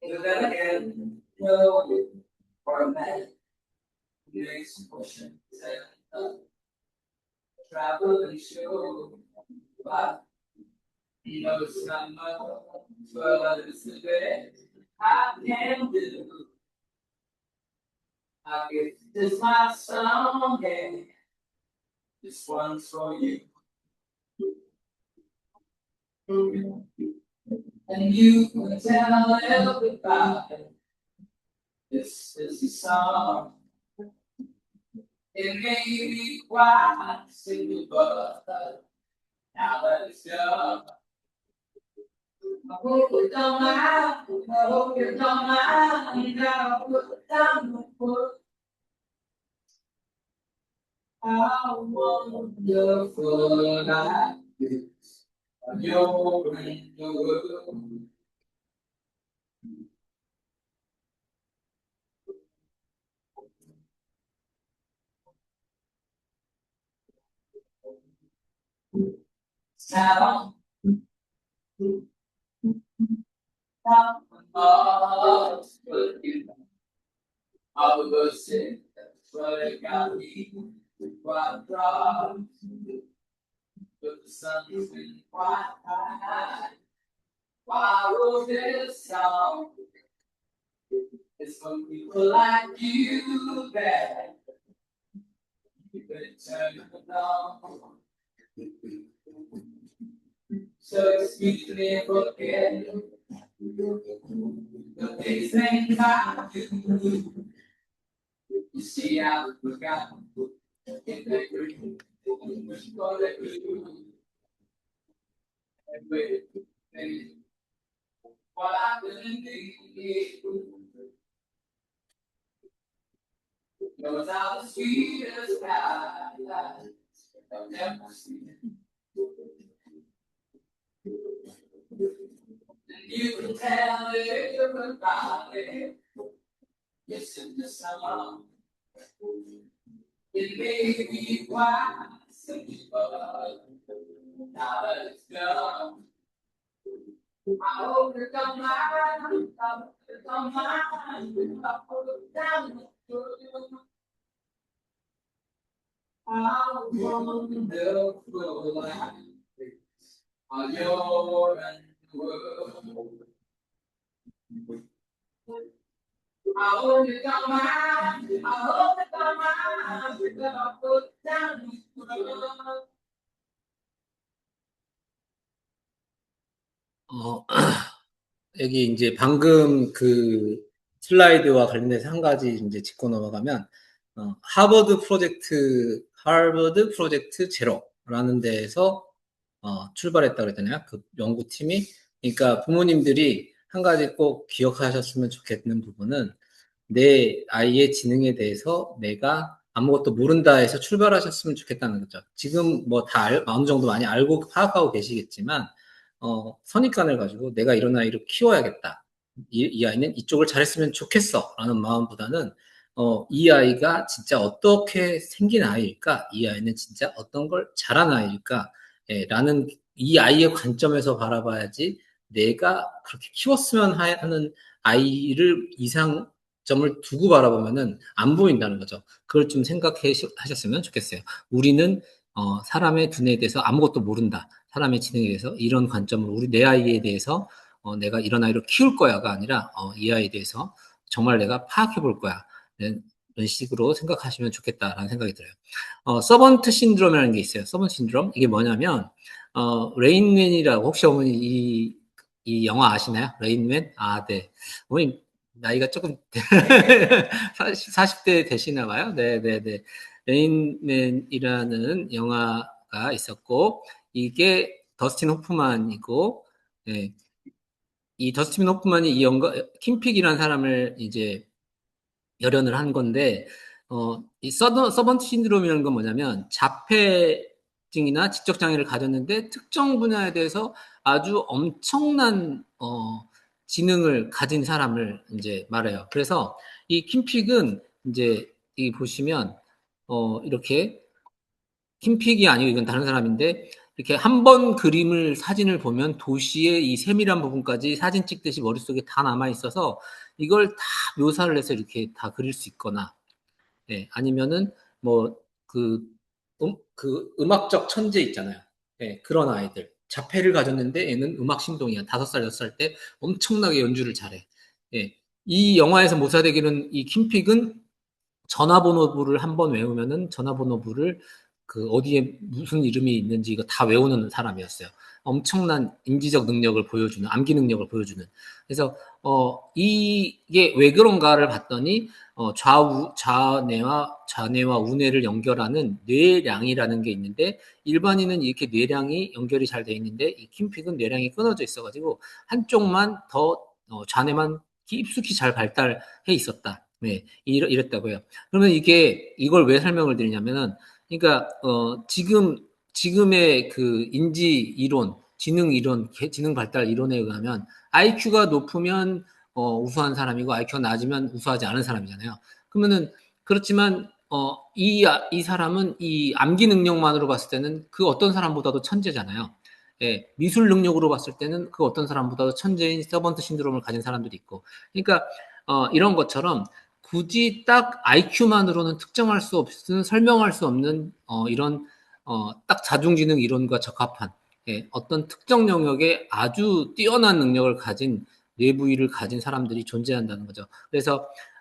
again, no, or a man who makes motions and travel and show. But he knows not much for others to bear. I can do. I guess this my song, and this one's for you. And you can tell everybody this is a song. It may be quite simple, but now let it go. I hope you don't mind, I hope you don't mind, I put down the foot. How wonderful life is, you're in the world. Now, but you know, I was sick, that's what it got me. Quite dry, but the sun's been quite high. Why wrote this song? It's for people like you that you can turn it on. So excuse me for forgetting the things I do. You see, I forgot in the green, what I do. And wait, what I really need. Knows how the sweetest pie I've never seen. And you can tell everybody it's in the song. It may be quite simple, but now that it's done, I hope you don't mind. I hope you don't mind. I put it down the road. How wonderful life is on your end world. I hope you don't mind. I hope you don't mind. That I put down the road. 여기 이제 방금 그 슬라이드와 관련해서 한 가지 이제 짚고 넘어가면, 하버드 프로젝트 제로라는 데에서 출발했다고 그랬잖아요. 그 연구팀이. 그러니까 부모님들이 한 가지 꼭 기억하셨으면 좋겠는 부분은 내 아이의 지능에 대해서 내가 아무것도 모른다 해서 출발하셨으면 좋겠다는 거죠. 지금 뭐 다 어느 정도 많이 알고 파악하고 계시겠지만, 선입관을 가지고 내가 이런 아이를 키워야겠다. 이 아이는 이쪽을 잘했으면 좋겠어. 라는 마음보다는, 이 아이가 진짜 어떻게 생긴 아이일까? 이 아이는 진짜 어떤 걸 잘한 아이일까? 라는 이 아이의 관점에서 바라봐야지 내가 그렇게 키웠으면 하는 아이를 관점을 두고 바라보면은 안 보인다는 거죠. 그걸 좀 생각해 하셨으면 좋겠어요. 우리는 사람의 두뇌에 대해서 아무것도 모른다. 사람의 지능에 대해서 이런 관점으로 내 아이에 대해서 내가 이런 아이를 키울 거야가 아니라 이 아이에 대해서 정말 내가 파악해 볼 거야. 이런 식으로 생각하시면 좋겠다라는 생각이 들어요. 서번트 신드롬이라는 게 있어요. 서번트 신드롬. 이게 뭐냐면 레인맨이라고 혹시 어머니 이 영화 아시나요? 레인맨? 아, 네. 어머니 나이가 조금 40대 되시나 봐요. 네, 네, 네. 레인맨이라는 영화가 있었고 이게 더스틴 호프만이고 네. 이 더스틴 호프만이 이 영화 킴픽이라는 사람을 이제 열연을 한 건데 이 서번트 신드롬이라는 건 뭐냐면 자폐증이나 지적 장애를 가졌는데 특정 분야에 대해서 아주 엄청난 지능을 가진 사람을 이제 말해요. 그래서 이 킴픽은 이제 이 보시면 이렇게 킴픽이 아니고 이건 다른 사람인데 이렇게 한 번 그림을 사진을 보면 도시의 이 세밀한 부분까지 사진 찍듯이 머릿속에 다 남아 있어서 이걸 다 묘사를 해서 이렇게 다 그릴 수 있거나 예, 아니면은 뭐그 그 음악적 천재 있잖아요. 예, 그런 아이들 자폐를 가졌는데 얘는 음악 신동이야. 5살 6살 때 엄청나게 연주를 잘해. 예, 이 영화에서 묘사되기는 이 킴픽은 전화번호부를 한 번 외우면은 전화번호부를 그 어디에 무슨 이름이 있는지 이거 다 외우는 사람이었어요. 엄청난 인지적 능력을 보여주는 암기 능력을 보여주는. 그래서 이게 왜 그런가를 봤더니 좌뇌와 우뇌를 연결하는 뇌량이라는 게 있는데 일반인은 이렇게 뇌량이 연결이 잘 돼 있는데 이 킴픽은 뇌량이 끊어져 있어가지고 한쪽만 더 좌뇌만 깊숙이 잘 발달해 있었다. 네, 이랬다고요. 그러면 이걸 왜 설명을 드리냐면은, 그러니까, 지금의 그 인지 이론, 지능 이론, 지능 발달 이론에 의하면, IQ가 높으면, 우수한 사람이고, IQ가 낮으면 우수하지 않은 사람이잖아요. 그러면은, 그렇지만, 이 사람은 이 암기 능력만으로 봤을 때는 그 어떤 사람보다도 천재잖아요. 예, 미술 능력으로 봤을 때는 그 어떤 사람보다도 천재인 서번트 신드롬을 가진 사람들이 있고. 그러니까, 이런 것처럼 굳이 딱 IQ만으로는 특정할 수 없는, 설명할 수 없는, 이런, 딱 자중지능 이론과 적합한, 예, 어떤 특정 영역에 아주 뛰어난 능력을 가진 뇌부위를 가진 사람들이 존재한다는 거죠.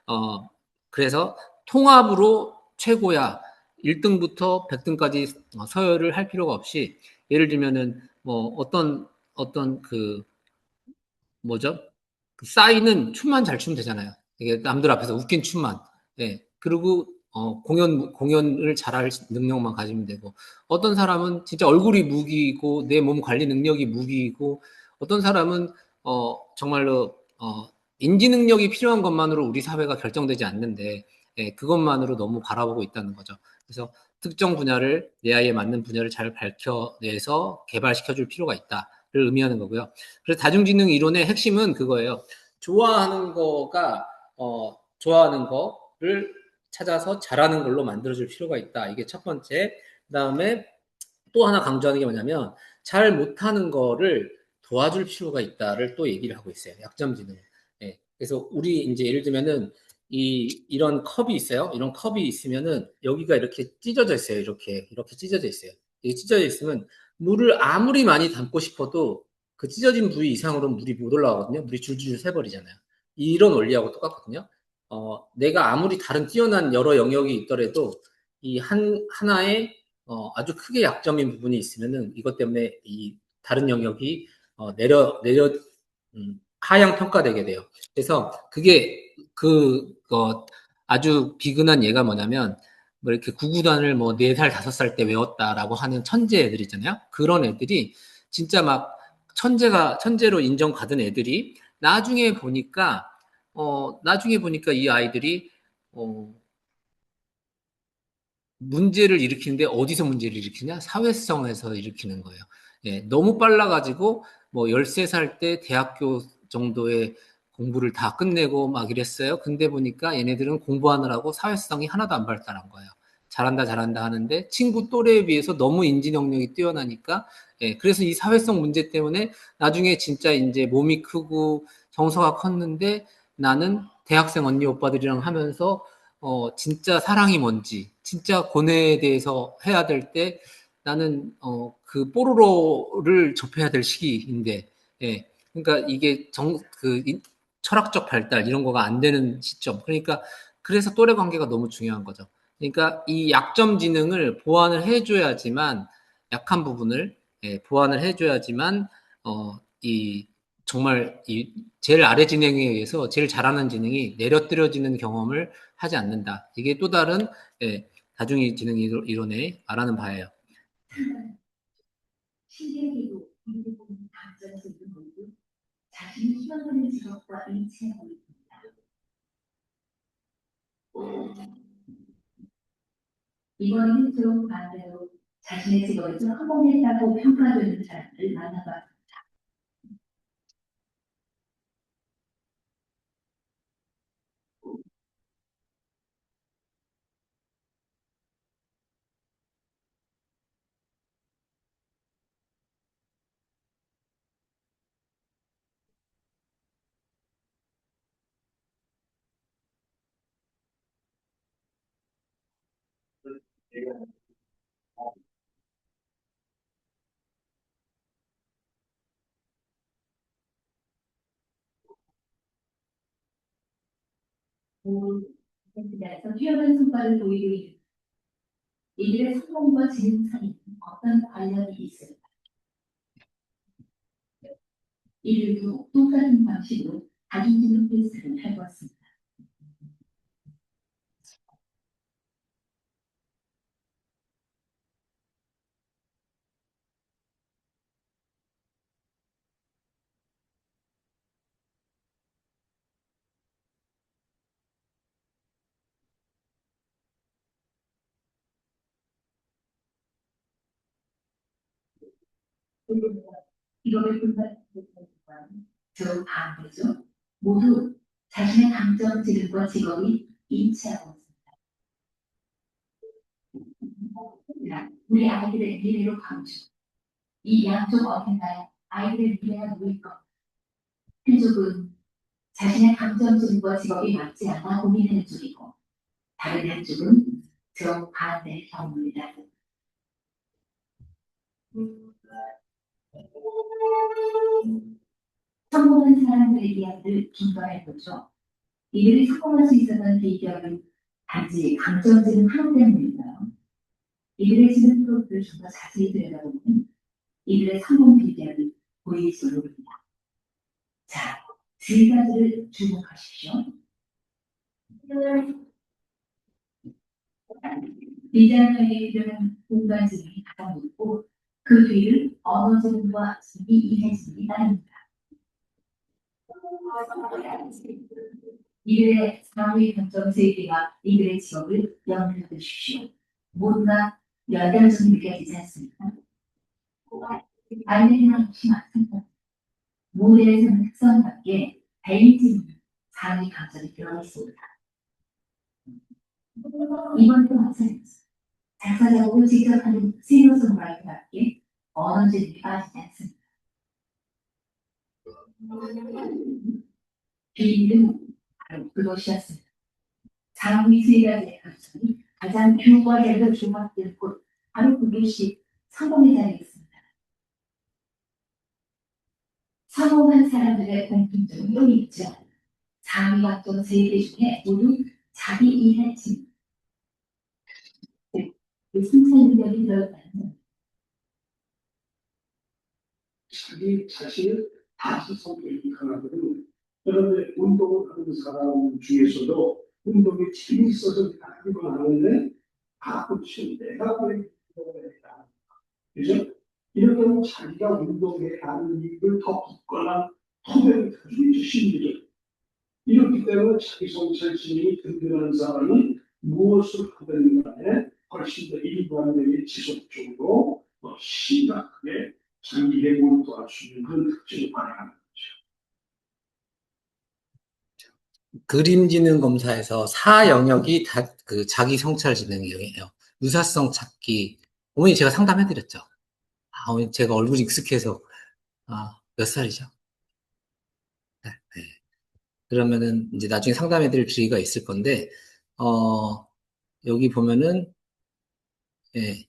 어, 그래서 통합으로 최고야. 1등부터 100등까지 서열을 할 필요가 없이, 예를 들면은, 어떤 뭐죠? 그 싸이는 춤만 잘 추면 되잖아요. 이게 남들 앞에서 웃긴 춤만. 예. 그리고 공연을 잘할 능력만 가지면 되고 어떤 사람은 진짜 얼굴이 무기이고 내 몸 관리 능력이 무기이고 어떤 사람은 정말로 인지 능력이 필요한 것만으로 우리 사회가 결정되지 않는데 예, 그것만으로 너무 바라보고 있다는 거죠. 그래서 특정 분야를 내 아이에 맞는 분야를 잘 밝혀내서 개발시켜 줄 필요가 있다를 의미하는 거고요. 그래서 다중지능 이론의 핵심은 그거예요. 좋아하는 거를 찾아서 잘하는 걸로 만들어줄 필요가 있다. 이게 첫 번째. 그 다음에 또 하나 강조하는 게 뭐냐면 잘 못하는 거를 도와줄 필요가 있다를 또 얘기를 하고 있어요. 약점 지능. 예. 그래서 우리 이제 예를 들면은 이런 컵이 있어요. 이런 컵이 있으면은 여기가 이렇게 찢어져 있어요. 이렇게 찢어져 있어요. 이게 찢어져 있으면 물을 아무리 많이 담고 싶어도 그 찢어진 부위 이상으로는 물이 못 올라가거든요. 물이 줄줄 새버리잖아요. 이런 원리하고 똑같거든요. 내가 아무리 다른 뛰어난 여러 영역이 있더라도 이 하나의 아주 크게 약점인 부분이 있으면은 이것 때문에 이 다른 영역이 하향 평가되게 돼요. 그래서 그게 아주 비근한 예가 뭐냐면 뭐 이렇게 구구단을 뭐 4살, 5살 때 외웠다라고 하는 천재 애들 있잖아요. 그런 애들이 진짜 막 천재로 인정받은 애들이 나중에 보니까 이 아이들이 문제를 일으키는데 어디서 문제를 일으키냐? 사회성에서 일으키는 거예요. 예, 너무 빨라가지고 뭐 13살 때 대학교 정도의 공부를 다 끝내고 막 이랬어요. 근데 보니까 얘네들은 공부하느라고 사회성이 하나도 안 발달한 거예요. 잘한다 하는데 친구 또래에 비해서 너무 인지 능력이 뛰어나니까 예, 그래서 이 사회성 문제 때문에 나중에 진짜 이제 몸이 크고 정서가 컸는데 나는 대학생 언니 오빠들이랑 하면서 진짜 사랑이 뭔지, 진짜 고뇌에 대해서 해야 될 때 나는 그 뽀로로를 접해야 될 시기인데, 예. 그러니까 이게 철학적 발달 이런 거가 안 되는 시점. 그러니까 그래서 또래 관계가 너무 중요한 거죠. 그러니까 이 약점 지능을 보완을 해줘야지만 약한 부분을 보완을 해줘야지만 이 정말 이 제일 아래 지능에 의해서 제일 잘하는 지능이 내려뜨려지는 경험을 하지 않는다. 이게 또 다른 다중이 지능 이론의 말하는 바예요. 신기하게도 이 부분이 강점에서 있는 모두 자신이 희망하는 직업과 일치하고 있습니다. 이번에는 좀 반대로 자신의 직업에서 성공했다고 평가되는 사람을 만나봤습니다. 그래서 뛰어난 성과를 보이고 있는 이들의 성공과 지능 사이에 어떤 관련이 있을까? 이들도 똑같은 방식으로 다중지능 테스트를 해보았습니다. 이거를 분석한 저 반대죠. 모두 자신의 강점 지능과 직업이 일치하고 있습니다. 우리 아이들의 미래로 강조. 이 양쪽 어딘가에 아이들의 미래가 놓일 것. 한쪽은 자신의 강점 지능과 직업이 맞지 않아 고민하는 쪽이고 다른 한쪽은 저 반대의 경우입니다. 성공한 사람들의 이야기를 비교해보죠. 이들이 성공할 수 있었던 비결은 단지 강점 지능 하나 때문일까요? 이들의 지능 프로를 좀 더 자세히 들여다보면 이들의 성공 비결이 보일수록 합니다. 자, 세 가지를 주목하십시오. 디자이너에게 필요한 공간 지능이 가장 높고 그 뒤를 언어 지능과 이해 지능이 따릅니다. 이들의 사회 강점 세 개가 이들의 직업을 연결해 주십시오. 모두가 연결점이 느껴지지 않습니까? 알레나 역시 마찬가지. 모델에서는 특성답게 베이징 상위 강점이 들어가 있습니다. 이번도 마찬가지. 작사 작곡을 직접 하는 싱어송라이터답게 언어 지능이 빠지지 않습니다. 비밀은 바로 그것이었습니다. 상위 세 가지의 강점이 가장 교과대로 조합될 곳 바로 그것이 성공의 자리였습니다. 성공한 사람들의 공통점은 또 있죠. 상위 강점 세 개 중에 모두 자기 이해 진 그 승산 능력이 들어가는 자기 자신을 다시 성격이 강하거든. 그런데 운동을 하는 사람 중에서도 운동에 재미있어서 하는 건 아는데 가끔씩 내가 왜 운동을 했다. 그죠? 이렇게 하면 자기가 운동에 하는 일을 더 붙거나 토대를 가지고 심리죠. 이렇기 때문에 자기 성찰 지능이 든든한 사람은 무엇을 하든 간에 훨씬 더 일관되게 지속적으로 심각하게 자기의 몰두할 수 있는 그런 특징을 발휘하는 거죠. 그림지능 검사에서 4영역이 다 그 자기 성찰 지능이에요. 유사성 찾기. 어머니 제가 상담해드렸죠. 어머니 제가 얼굴이 익숙해서 몇 살이죠? 네, 네. 그러면은 이제 나중에 상담해 드릴 기회가 있을 건데, 여기 보면은, 예,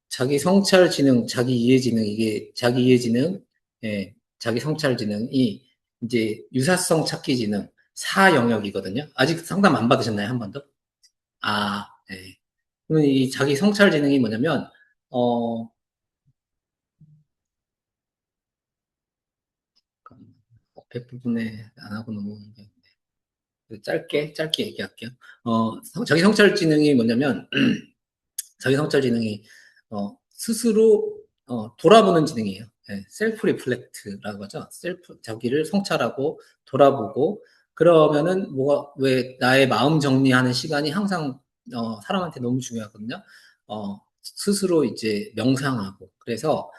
자기 성찰 지능, 자기 이해 지능, 이게 자기 이해 지능, 예, 자기 성찰 지능이 이제 유사성 찾기 지능 4영역이거든요. 아직 상담 안 받으셨나요? 한 번 더? 아, 예. 그러면 이 자기 성찰 지능이 뭐냐면, 어, 앞에 부분에 안 하고 넘어오는데, 짧게 얘기할게요. 자기 성찰 지능이 뭐냐면, 자기 성찰 지능이 스스로 돌아보는 지능이에요. 네, 셀프 리플렉트라고 하죠. 자기를 성찰하고 돌아보고 그러면은 뭐가 왜 나의 마음 정리하는 시간이 항상 사람한테 너무 중요하거든요. 스스로 이제 명상하고 그래서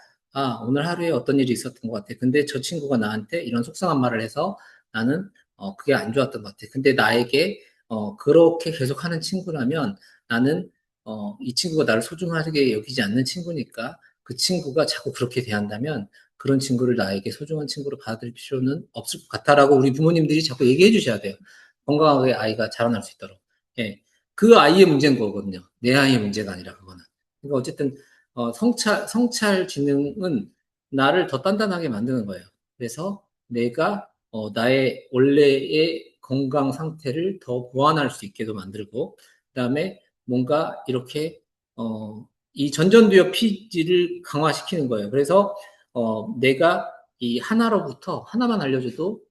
오늘 하루에 어떤 일이 있었던 것 같아. 근데 저 친구가 나한테 이런 속상한 말을 해서 나는 그게 안 좋았던 것 같아. 근데 나에게 그렇게 계속 하는 친구라면 나는 이 친구가 나를 소중하게 여기지 않는 친구니까 그 친구가 자꾸 그렇게 대한다면 그런 친구를 나에게 소중한 친구로 받아들일 필요는 없을 것 같다라고 우리 부모님들이 자꾸 얘기해 주셔야 돼요. 건강하게 아이가 자라날 수 있도록. 예. 그 아이의 문제인 거거든요. 내 아이의 문제가 아니라 그거는. 그러니까 어쨌든 성찰 지능은 나를 더 단단하게 만드는 거예요. 그래서 내가 나의 원래의 건강 상태를 더 보완할 수 있게도 만들고 그다음에 뭔가 이렇게 이 전전두엽 피지를 강화시키는 거예요. 그래서 내가 이 하나로부터 하나만 알려줘도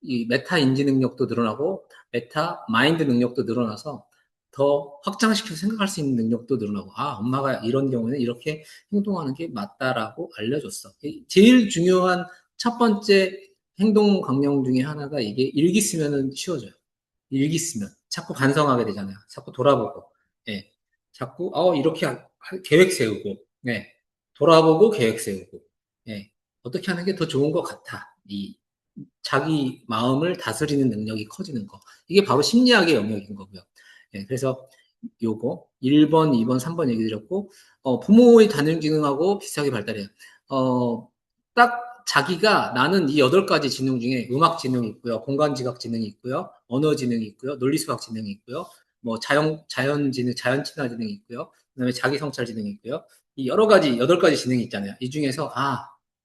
이 메타 인지 능력도 늘어나고 메타 마인드 능력도 늘어나서 더 확장시켜서 생각할 수 있는 능력도 늘어나고 엄마가 이런 경우에는 이렇게 행동하는 게 맞다라고 알려줬어. 제일 중요한 첫 번째 행동 강령 중에 하나가 이게 일기 쓰면은 쉬워져요. 일기 쓰면 자꾸 반성하게 되잖아요. 자꾸 돌아보고, 예, 자꾸 이렇게 계획 세우고, 예, 돌아보고 계획 세우고, 예, 어떻게 하는 게 더 좋은 것 같아. 이 자기 마음을 다스리는 능력이 커지는 거. 이게 바로 심리학의 영역인 거고요. 예, 그래서 요거 1번, 2번, 3번 얘기 드렸고 부모의 단행 기능하고 비슷하게 발달해요. 딱 자기가 나는 이 8가지 지능 중에 음악 지능이 있고요. 공간 지각 지능이 있고요. 언어 지능이 있고요. 논리 수학 지능이 있고요. 뭐 자연 지능, 자연 친화 지능이 있고요. 그다음에 자기 성찰 지능이 있고요. 이 여러 가지 8가지 지능이 있잖아요. 이 중에서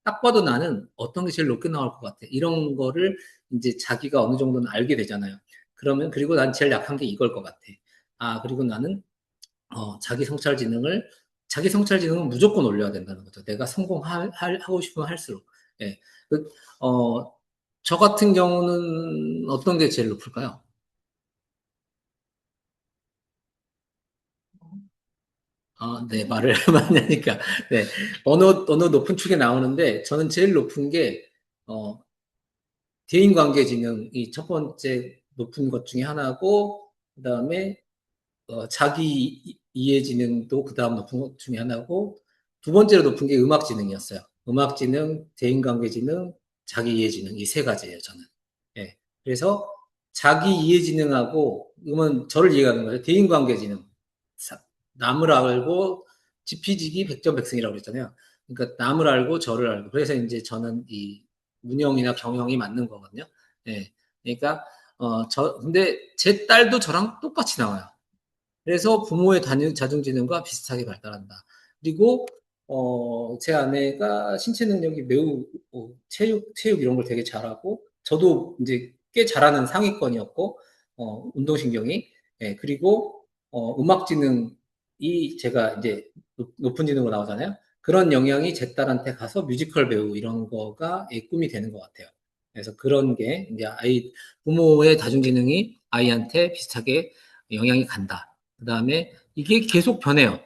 딱 봐도 나는 어떤 게 제일 높게 나올 것 같아. 이런 거를 이제 자기가 어느 정도는 알게 되잖아요. 그러면 그리고 난 제일 약한 게 이걸 것 같아. 그리고 나는 자기 성찰 지능은 무조건 올려야 된다는 거죠. 내가 성공하고 싶으면 할수록. 예. 어, 저 같은 경우는 어떤 게 제일 높을까요? 네, 말을 많이 하니까. 네. 어느 높은 축에 나오는데, 저는 제일 높은 게, 대인관계 지능이 첫 번째 높은 것 중에 하나고, 그 다음에 자기 이해 지능도 그 다음 높은 것 중에 하나고, 두 번째로 높은 게 음악 지능이었어요. 음악 지능, 대인관계 지능, 자기 이해 지능, 이 세 가지예요, 저는. 예. 그래서 자기 이해 지능하고, 이건 저를 이해하는 거예요. 대인관계 지능. 남을 알고, 지피지기 백전백승이라고 그랬잖아요. 그러니까 남을 알고, 저를 알고. 그래서 이제 저는 이 문형이나 경영이 맞는 거거든요. 예. 그러니까, 근데 제 딸도 저랑 똑같이 나와요. 그래서 부모의 자존지능과 비슷하게 발달한다. 그리고 제 아내가 신체 능력이 매우 체육 이런 걸 되게 잘하고 저도 이제 꽤 잘하는 상위권이었고 운동신경이 그리고 음악 지능이 제가 이제 높은 지능으로 나오잖아요. 그런 영향이 제 딸한테 가서 뮤지컬 배우 이런 거가 꿈이 되는 것 같아요. 그래서 그런 게 이제 부모의 다중지능이 아이한테 비슷하게 영향이 간다. 그 다음에 이게 계속 변해요.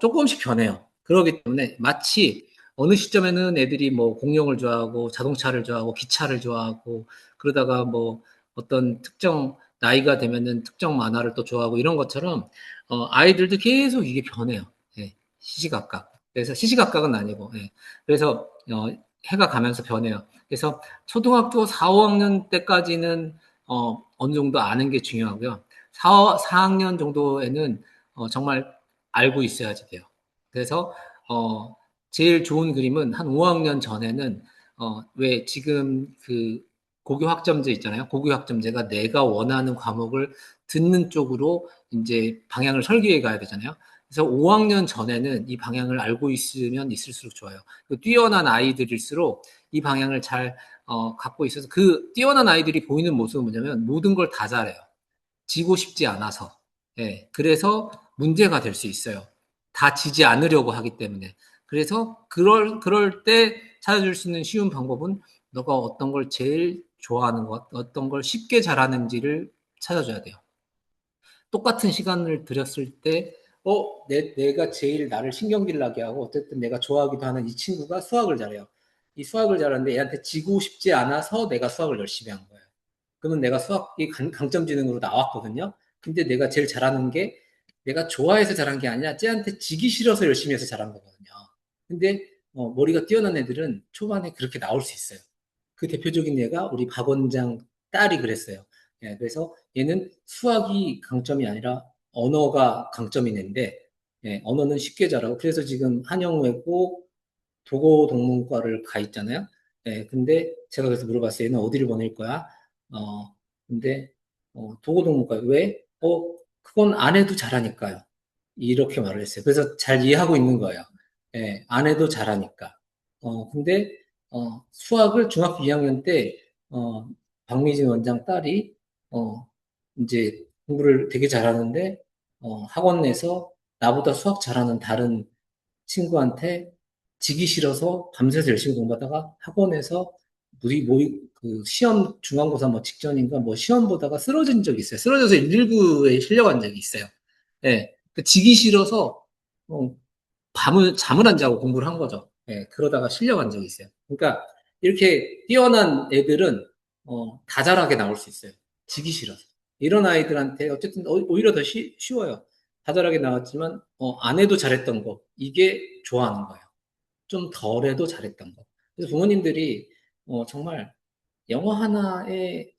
조금씩 변해요. 그렇기 때문에 마치 어느 시점에는 애들이 뭐 공룡을 좋아하고 자동차를 좋아하고 기차를 좋아하고 그러다가 뭐 어떤 특정 나이가 되면은 특정 만화를 또 좋아하고 이런 것처럼 아이들도 계속 이게 변해요. 예, 시시각각. 그래서 시시각각은 아니고 그래서 해가 가면서 변해요. 그래서 초등학교 4, 5학년 때까지는 어느 정도 아는 게 중요하고요. 4학년 정도에는 정말 알고 있어야지 돼요. 그래서 제일 좋은 그림은 한 5학년 전에는 왜 지금 그 고교 학점제 있잖아요. 고교 학점제가 내가 원하는 과목을 듣는 쪽으로 이제 방향을 설계해 가야 되잖아요. 그래서 5학년 전에는 이 방향을 알고 있으면 있을수록 좋아요. 뛰어난 아이들일수록 이 방향을 잘 갖고 있어서 그 뛰어난 아이들이 보이는 모습은 뭐냐면 모든 걸 다 잘해요. 지고 싶지 않아서. 예, 그래서 문제가 될 수 있어요. 다 지지 않으려고 하기 때문에. 그래서 그럴 때 찾아줄 수 있는 쉬운 방법은 너가 어떤 걸 제일 좋아하는 것, 어떤 걸 쉽게 잘하는지를 찾아줘야 돼요. 똑같은 시간을 들였을 때, 내가 제일 나를 신경질 나게 하고, 어쨌든 내가 좋아하기도 하는 이 친구가 수학을 잘해요. 이 수학을 잘하는데 얘한테 지고 싶지 않아서 내가 수학을 열심히 한 거예요. 그러면 내가 수학이 강점지능으로 나왔거든요. 근데 내가 제일 잘하는 게 내가 좋아해서 잘한 게 아니라 쟤한테 지기 싫어서 열심히 해서 잘한 거거든요. 근데 머리가 뛰어난 애들은 초반에 그렇게 나올 수 있어요. 그 대표적인 예가 우리 박 원장 딸이 그랬어요. 예, 그래서 얘는 수학이 강점이 아니라 언어가 강점이 있는데 예, 언어는 쉽게 잘하고 그래서 지금 한영외고 도고동문과를 가 있잖아요. 예, 근데 제가 그래서 물어봤어요. 얘는 어디를 보낼 거야? 근데 도고동문과 왜? 그건 안 해도 잘하니까요. 이렇게 말을 했어요. 그래서 잘 이해하고 있는 거예요. 예, 안 해도 잘하니까. 근데 수학을 중학교 2학년 때 박미진 원장 딸이 이제 공부를 되게 잘하는데 학원 내서 나보다 수학 잘하는 다른 친구한테 지기 싫어서 밤새서 열심히 공부하다가 학원에서 우리 그 시험 중간고사 뭐 직전인가 뭐 시험 보다가 쓰러진 적이 있어요. 쓰러져서 119에 실려간 적이 있어요. 예. 그 지기 싫어서 어, 잠을 안 자고 공부를 한 거죠. 예. 그러다가 실려간 적이 있어요. 그러니까 이렇게 뛰어난 애들은 다 잘하게 나올 수 있어요. 지기 싫어서. 이런 아이들한테 어쨌든 오히려 더 쉬워요. 다 잘하게 나왔지만 안 해도 잘했던 거 이게 좋아하는 거예요. 좀 덜해도 잘했던 거. 그래서 부모님들이 정말 영어 하나에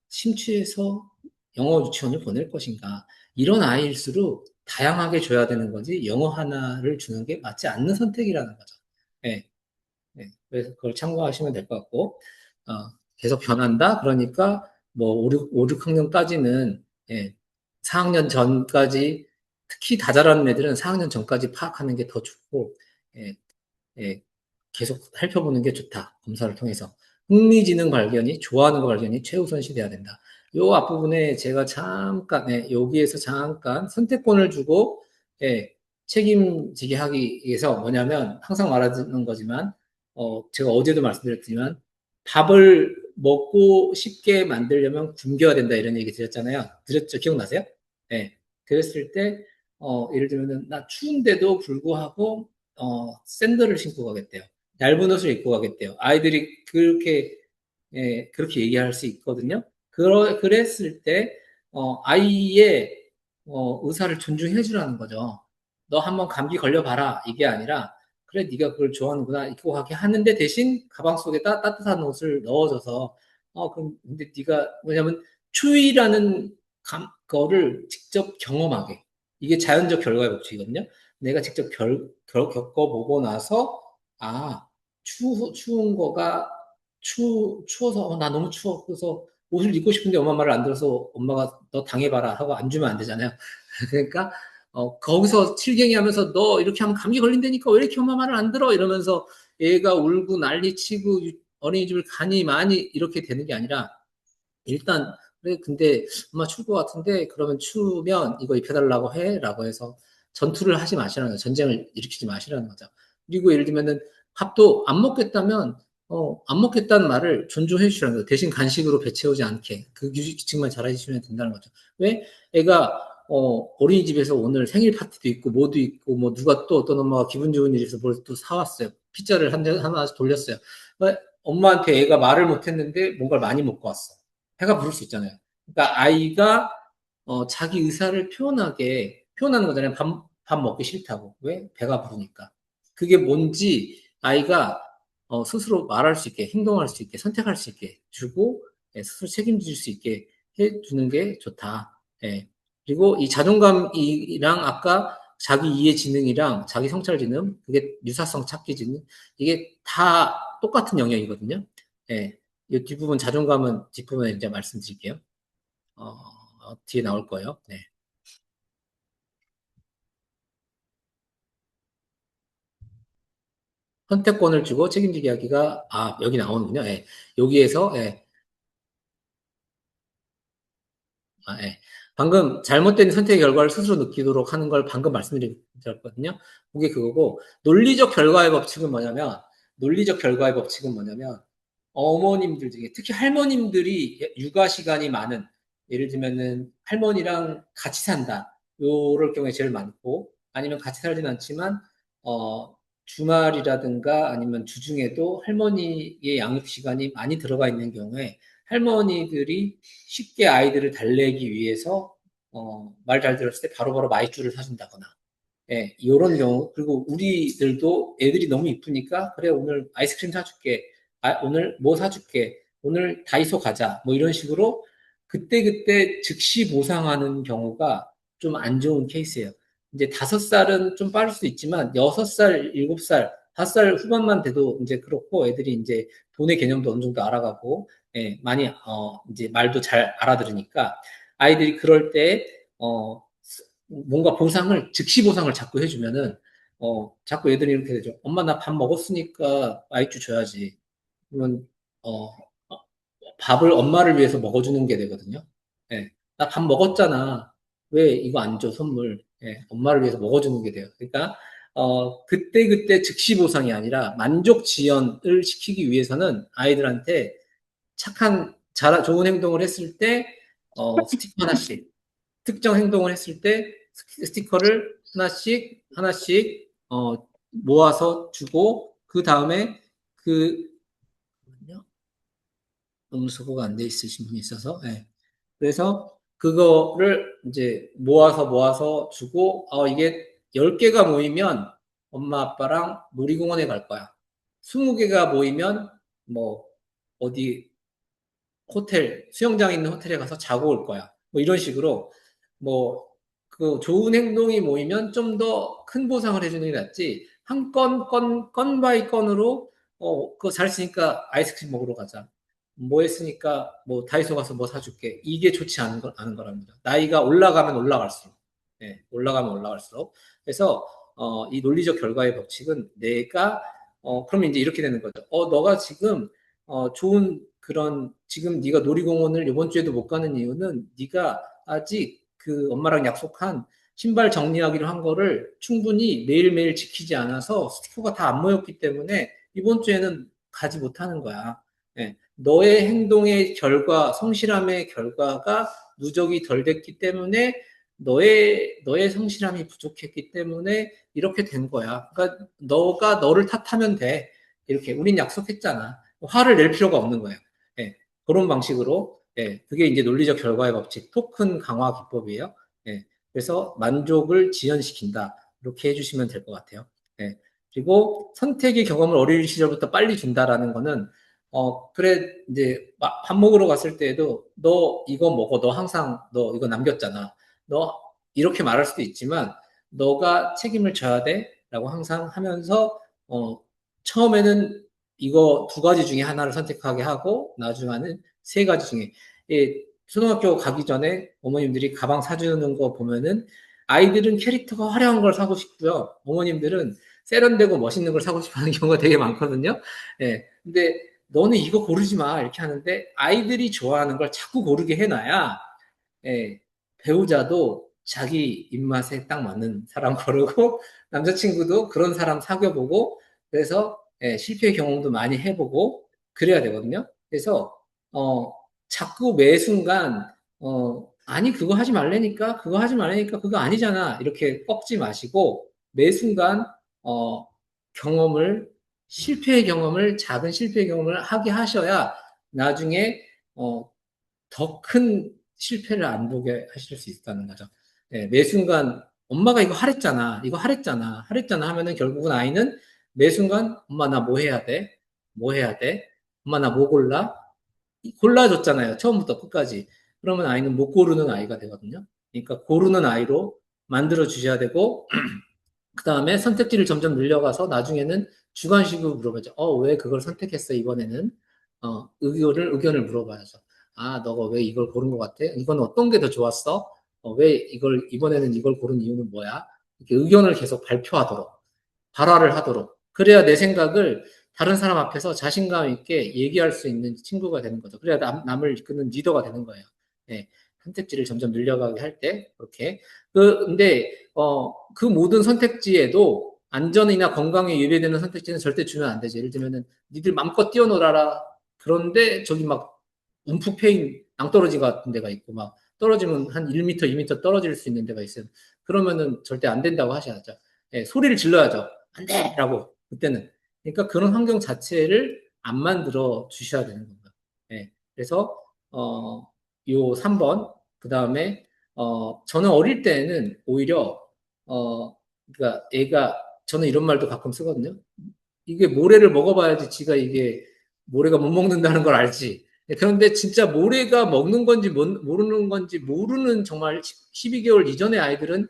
심취해서 영어 유치원을 보낼 것인가. 이런 아이일수록 다양하게 줘야 되는 거지 영어 하나를 주는 게 맞지 않는 선택이라는 거죠. 예, 예. 그래서 그걸 참고하시면 될 것 같고 어, 계속 변한다. 그러니까 뭐 5, 6학년까지는 예, 4학년 전까지 특히 다 잘하는 애들은 4학년 전까지 파악하는 게 더 좋고 예, 예, 계속 살펴보는 게 좋다. 검사를 통해서. 흥미지능 발견이, 좋아하는 거 발견이 최우선시 돼야 된다. 요 앞부분에 제가 잠깐, 여기에서 잠깐 선택권을 주고, 예, 책임지게 하기 위해서 뭐냐면, 항상 말하는 거지만, 제가 어제도 말씀드렸지만, 밥을 먹고 쉽게 만들려면 굶겨야 된다, 이런 얘기 드렸잖아요. 드렸죠? 기억나세요? 예. 그랬을 때, 예를 들면, 나 추운데도 불구하고, 샌들을 신고 가겠대요. 얇은 옷을 입고 가겠대요. 아이들이 그렇게, 예, 그렇게 얘기할 수 있거든요. 그랬을 때, 아이의, 의사를 존중해 주라는 거죠. 너 한번 감기 걸려봐라. 이게 아니라, 그래, 네가 그걸 좋아하는구나. 입고 가게 하는데 대신 가방 속에다 따뜻한 옷을 넣어줘서, 그럼, 근데 네가, 뭐냐면, 추위라는 거를 직접 경험하게. 이게 자연적 결과의 법칙이거든요. 내가 직접 겪어보고 나서, 아, 추운 거가, 추워서, 나 너무 추워. 그래서 옷을 입고 싶은데 엄마 말을 안 들어서 엄마가 너 당해봐라 하고 안 주면 안 되잖아요. 그러니까, 거기서 칠갱이 하면서 너 이렇게 하면 감기 걸린다니까 왜 이렇게 엄마 말을 안 들어? 이러면서 얘가 울고 난리치고 어린이집을 가니 많이 이렇게 되는 게 아니라 일단 그래 근데 엄마 추울 것 같은데 그러면 추우면 이거 입혀달라고 해라고 해서 전투를 하지 마시라는 거죠. 전쟁을 일으키지 마시라는 거죠. 그리고 예를 들면은 밥도 안 먹겠다면 안 먹겠다는 말을 존중해 주시라는 거죠. 대신 간식으로 배 채우지 않게 그 규칙만 잘 해주시면 된다는 거죠. 왜 애가 어린이집에서 오늘 생일 파티도 있고 뭐도 있고 뭐 누가 또 어떤 엄마가 기분 좋은 일이 있어서 뭘 또 사왔어요. 피자를 하나 돌렸어요. 엄마한테 애가 말을 못했는데 뭔가를 많이 먹고 왔어. 배가 부를 수 있잖아요. 그러니까 아이가 자기 의사를 표현하는 거잖아요. 밥 먹기 싫다고. 왜? 배가 부르니까. 그게 뭔지 아이가 스스로 말할 수 있게, 행동할 수 있게, 선택할 수 있게 주고 스스로 책임질 수 있게 해주는 게 좋다. 예. 그리고 이 자존감이랑 아까 자기 이해 지능이랑 자기 성찰 지능, 그게 유사성 찾기 지능, 이게 다 똑같은 영역이거든요. 예. 이 뒷부분 자존감은 뒷부분에 이제 말씀드릴게요. 뒤에 나올 거예요. 네. 선택권을 주고 책임지게 하기가, 여기 나오는군요. 예. 여기에서, 예. 예. 방금 잘못된 선택의 결과를 스스로 느끼도록 하는 걸 방금 말씀드렸거든요. 그게 그거고, 논리적 결과의 법칙은 뭐냐면, 어머님들 중에, 특히 할머님들이 육아 시간이 많은, 예를 들면은 할머니랑 같이 산다. 요럴 경우에 제일 많고, 아니면 같이 살진 않지만, 주말이라든가 아니면 주중에도 할머니의 양육 시간이 많이 들어가 있는 경우에 할머니들이 쉽게 아이들을 달래기 위해서 말 잘 들었을 때 바로바로 마이쮸를 사준다거나 예, 이런 경우 그리고 우리들도 애들이 너무 이쁘니까 그래 오늘 아이스크림 사줄게 오늘 뭐 사줄게 오늘 다이소 가자 뭐 이런 식으로 그때그때 즉시 보상하는 경우가 좀 안 좋은 케이스예요. 이제 5살은 좀 빠를 수 있지만 6살, 7살, 5살 후반만 돼도 이제 그렇고 애들이 이제 돈의 개념도 어느 정도 알아가고 예, 많이 이제 말도 잘 알아들으니까 아이들이 그럴 때 뭔가 보상을 즉시 보상을 자꾸 해주면은 자꾸 애들이 이렇게 되죠. 엄마 나 밥 먹었으니까 아이쭈 줘야지. 그러면 어, 밥을 엄마를 위해서 먹어주는 게 되거든요. 예. 나 밥 먹었잖아. 왜 이거 안 줘, 선물. 예. 엄마를 위해서 먹어주는 게 돼요. 그러니까, 그때그때 즉시 보상이 아니라 만족 지연을 시키기 위해서는 아이들한테 좋은 행동을 했을 때, 스티커 하나씩, 특정 행동을 했을 때 스티커를 하나씩, 모아서 주고, 그 다음에 그, 음수거가 안 돼 있으신 분이 있어서, 예. 그래서 그거를 이제 모아서 주고, 이게 10개가 모이면 엄마 아빠랑 놀이공원에 갈 거야. 20개가 모이면 뭐 어디 수영장 있는 호텔에 가서 자고 올 거야. 뭐 이런 식으로 뭐 그 좋은 행동이 모이면 좀 더 큰 보상을 해주는 게 낫지. 건 바이 건으로 그거 잘했으니까 아이스크림 먹으러 가자. 뭐 했으니까 뭐 다이소 가서 뭐 사줄게. 이게 좋지 않은 거랍니다. 나이가 올라가면 올라갈수록. 네, 올라가면 올라갈수록. 그래서 이 논리적 결과의 법칙은 그러면 이제 이렇게 되는 거죠. 너가 지금 좋은 지금 네가 놀이공원을 이번 주에도 못 가는 이유는 네가 아직 그 엄마랑 약속한 신발 정리하기로 한 거를 충분히 매일매일 지키지 않아서 스티커가 다 안 모였기 때문에 이번 주에는 가지 못하는 거야. 예. 너의 행동의 성실함의 결과가 누적이 덜 됐기 때문에 너의 성실함이 부족했기 때문에 이렇게 된 거야. 그러니까 너가 너를 탓하면 돼. 이렇게 우린 약속했잖아. 화를 낼 필요가 없는 거예요. 예, 그런 방식으로 그게 이제 논리적 결과의 법칙, 토큰 강화 기법이에요. 예, 그래서 만족을 지연시킨다. 이렇게 해주시면 될 것 같아요. 예, 그리고 선택의 경험을 어린 시절부터 빨리 준다라는 거는 그래 이제 밥 먹으러 갔을 때에도 너 이거 먹어, 너 이거 남겼잖아. 너 이렇게 말할 수도 있지만 너가 책임을 져야 돼라고 항상 하면서 처음에는 이거 2가지 중에 하나를 선택하게 하고 나중에는 3가지 중에 초등학교 가기 전에 어머님들이 가방 사주는 거 보면은 아이들은 캐릭터가 화려한 걸 사고 싶고요. 어머님들은 세련되고 멋있는 걸 사고 싶어 하는 경우가 되게 많거든요. 예. 근데 너는 이거 고르지 마. 이렇게 하는데 아이들이 좋아하는 걸 자꾸 고르게 해놔야 예, 배우자도 자기 입맛에 딱 맞는 사람 고르고 남자친구도 그런 사람 사귀어보고 그래서 실패 경험도 많이 해보고 그래야 되거든요. 그래서 자꾸 매 순간 아니 그거 하지 말라니까 그거 아니잖아 이렇게 꺾지 마시고 매 순간 어, 경험을 작은 실패의 경험을 하게 하셔야 나중에 더 큰 실패를 안 보게 하실 수 있다는 거죠. 매 순간 엄마가 이거 하랬잖아, 하랬잖아 하면은 결국은 아이는 매 순간 엄마 나 뭐 해야 돼? 뭐 해야 돼? 엄마 나 뭐 골라? 골라줬잖아요. 처음부터 끝까지. 그러면 아이는 못 고르는 아이가 되거든요. 그러니까 고르는 아이로 만들어 주셔야 되고 그 다음에 선택지를 점점 늘려가서 나중에는 주관식으로 물어보죠. 왜 그걸 선택했어, 이번에는? 의견을 물어봐야죠. 아, 너가 왜 이걸 고른 것 같아? 이건 어떤 게 더 좋았어? 왜 이번에는 이걸 고른 이유는 뭐야? 이렇게 의견을 계속 발화를 하도록. 그래야 내 생각을 다른 사람 앞에서 자신감 있게 얘기할 수 있는 친구가 되는 거죠. 그래야 남을 이끄는 리더가 되는 거예요. 예, 선택지를 점점 늘려가게 할 때, 그렇게. 근데, 그 모든 선택지에도 안전이나 건강에 유배되는 선택지는 절대 주면 안 되죠. 예를 들면은, 니들 맘껏 뛰어놀아라. 그런데 저기 막 움푹 패인 낭떠러지 같은 데가 있고, 막 떨어지면 한 1m, 2m 떨어질 수 있는 데가 있어요. 그러면은 절대 안 된다고 하셔야죠. 예, 소리를 질러야죠. 안 돼! 라고, 그때는. 그러니까 그런 환경 자체를 안 만들어 주셔야 되는 겁니다. 예, 그래서, 요 3번, 그 다음에, 저는 어릴 때는 오히려, 그러니까 저는 이런 말도 가끔 쓰거든요. 이게 모래를 먹어봐야지 지가 이게 모래가 못 먹는다는 걸 알지. 그런데 진짜 모래가 먹는 건지 모르는 건지 모르는 정말 12개월 이전의 아이들은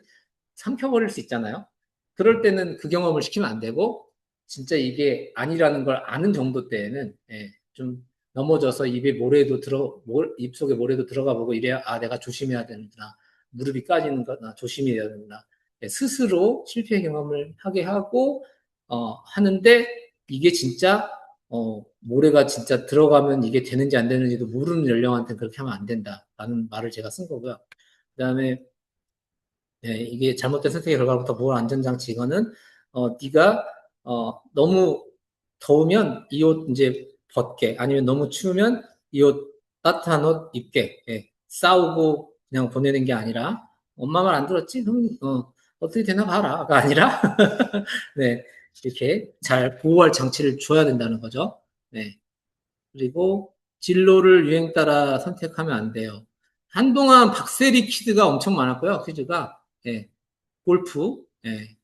삼켜버릴 수 있잖아요. 그럴 때는 그 경험을 시키면 안 되고, 진짜 이게 아니라는 걸 아는 정도 때에는, 예, 좀 넘어져서 입속에 모래도 들어가 보고 이래야, 아, 내가 조심해야 되는구나. 무릎이 까지는 거나 조심해야 되는구나. 예, 스스로 실패 경험을 하게 하고, 하는데, 이게 진짜, 모래가 진짜 들어가면 이게 되는지 안 되는지도 모르는 연령한테는 그렇게 하면 안 된다라는 말을 제가 쓴 거고요. 그 다음에, 네, 이게 잘못된 선택의 결과로부터 보호 안전장치 이거는 네가 너무 더우면 이 옷 이제 벗게 아니면 너무 추우면 이 옷 따뜻한 옷 입게 싸우고 그냥 보내는 게 아니라 엄마 말 안 들었지? 그럼 어떻게 되나 봐라가 아니라 네, 이렇게 잘 보호할 장치를 줘야 된다는 거죠. 네. 그리고 진로를 유행 따라 선택하면 안 돼요. 한동안 박세리 퀴즈가 엄청 많았고요. 퀴즈가 예, 골프,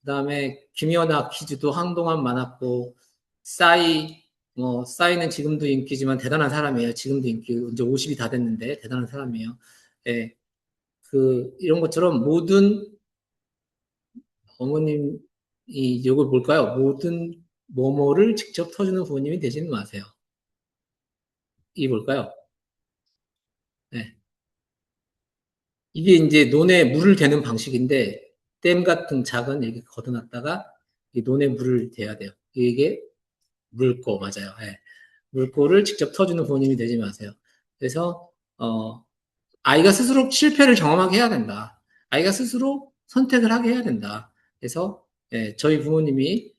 그다음에 김연아 퀴즈도 한동안 많았고 싸이는 지금도 인기지만 대단한 사람이에요. 지금도 인기 이제 50이 다 됐는데 대단한 사람이에요. 예, 이런 것처럼 모든 어머님이 이걸 뭘까요? 모든 뭐뭐를 직접 터주는 부모님이 되지는 마세요. 이게 뭘까요? 네. 이게 이제 논에 물을 대는 방식인데 댐 같은 작은 이렇게 걷어놨다가 논에 물을 대야 돼요. 이게 물고 맞아요. 예. 물고를 직접 터주는 부모님이 되지 마세요. 그래서 아이가 스스로 실패를 경험하게 해야 된다. 아이가 스스로 선택을 하게 해야 된다. 그래서 저희 부모님이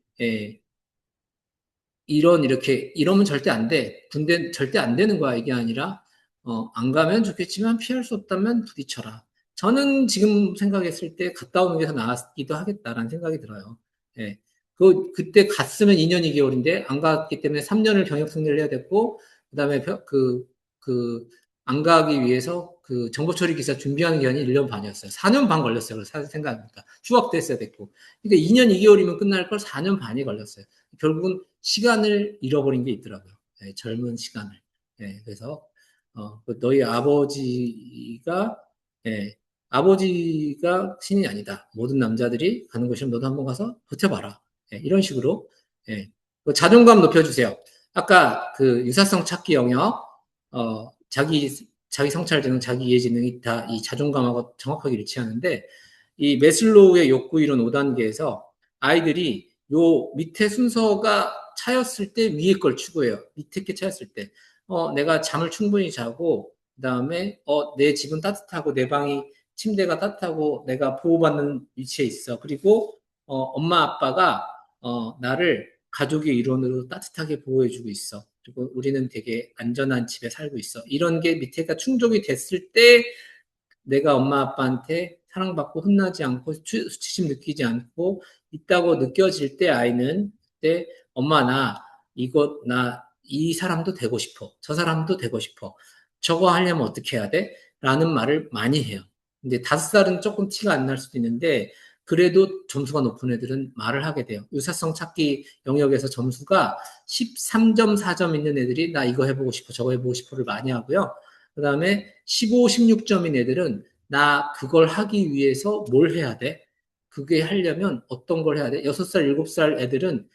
이러면 절대 안 돼. 군대 절대 안 되는 거야. 이게 아니라, 안 가면 좋겠지만 피할 수 없다면 부딪혀라. 저는 지금 생각했을 때 갔다 오는 게 더 나았기도 하겠다라는 생각이 들어요. 예. 그때 갔으면 2년 2개월인데, 안 갔기 때문에 3년을 병역 승리를 해야 됐고, 그 다음에 안 가기 위해서 정보 처리 기사 준비하는 기간이 1년 반이었어요. 4년 반 걸렸어요. 생각해보니까. 휴학도 했어야 됐고. 그러니까 2년 2개월이면 끝날 걸 4년 반이 걸렸어요. 결국은 시간을 잃어버린 게 있더라고요. 젊은 시간을. 그래서 너희 아버지가 신이 아니다. 모든 남자들이 가는 곳이면 너도 한번 가서 버텨봐라. 이런 식으로 자존감 높여주세요. 아까 유사성 찾기 영역, 자기 성찰 지능, 자기 이해 지능이 다 이 자존감하고 정확하게 일치하는데 이 메슬로우의 욕구 이론 5단계에서 아이들이 요 밑에 순서가 차였을 때 위에 걸 추구해요. 밑에 게 차였을 때. 내가 잠을 충분히 자고, 그 다음에, 내 집은 따뜻하고, 내 방이, 침대가 따뜻하고, 내가 보호받는 위치에 있어. 그리고, 엄마, 아빠가, 나를 가족의 일원으로 따뜻하게 보호해주고 있어. 그리고 우리는 되게 안전한 집에 살고 있어. 이런 게 밑에가 충족이 됐을 때, 내가 엄마 아빠한테 사랑받고 혼나지 않고 수치심 느끼지 않고 있다고 느껴질 때 아이는 그때 엄마 이 사람도 되고 싶어. 저 사람도 되고 싶어. 저거 하려면 어떻게 해야 돼? 라는 말을 많이 해요. 근데 5살은 조금 티가 안 날 수도 있는데 그래도 점수가 높은 애들은 말을 하게 돼요. 유사성 찾기 영역에서 점수가 13.4점 있는 애들이 나 이거 해보고 싶어, 저거 해보고 싶어를 많이 하고요. 그 다음에 15, 16점인 애들은 나 그걸 하기 위해서 뭘 해야 돼? 그게 하려면 어떤 걸 해야 돼? 6살, 7살 애들은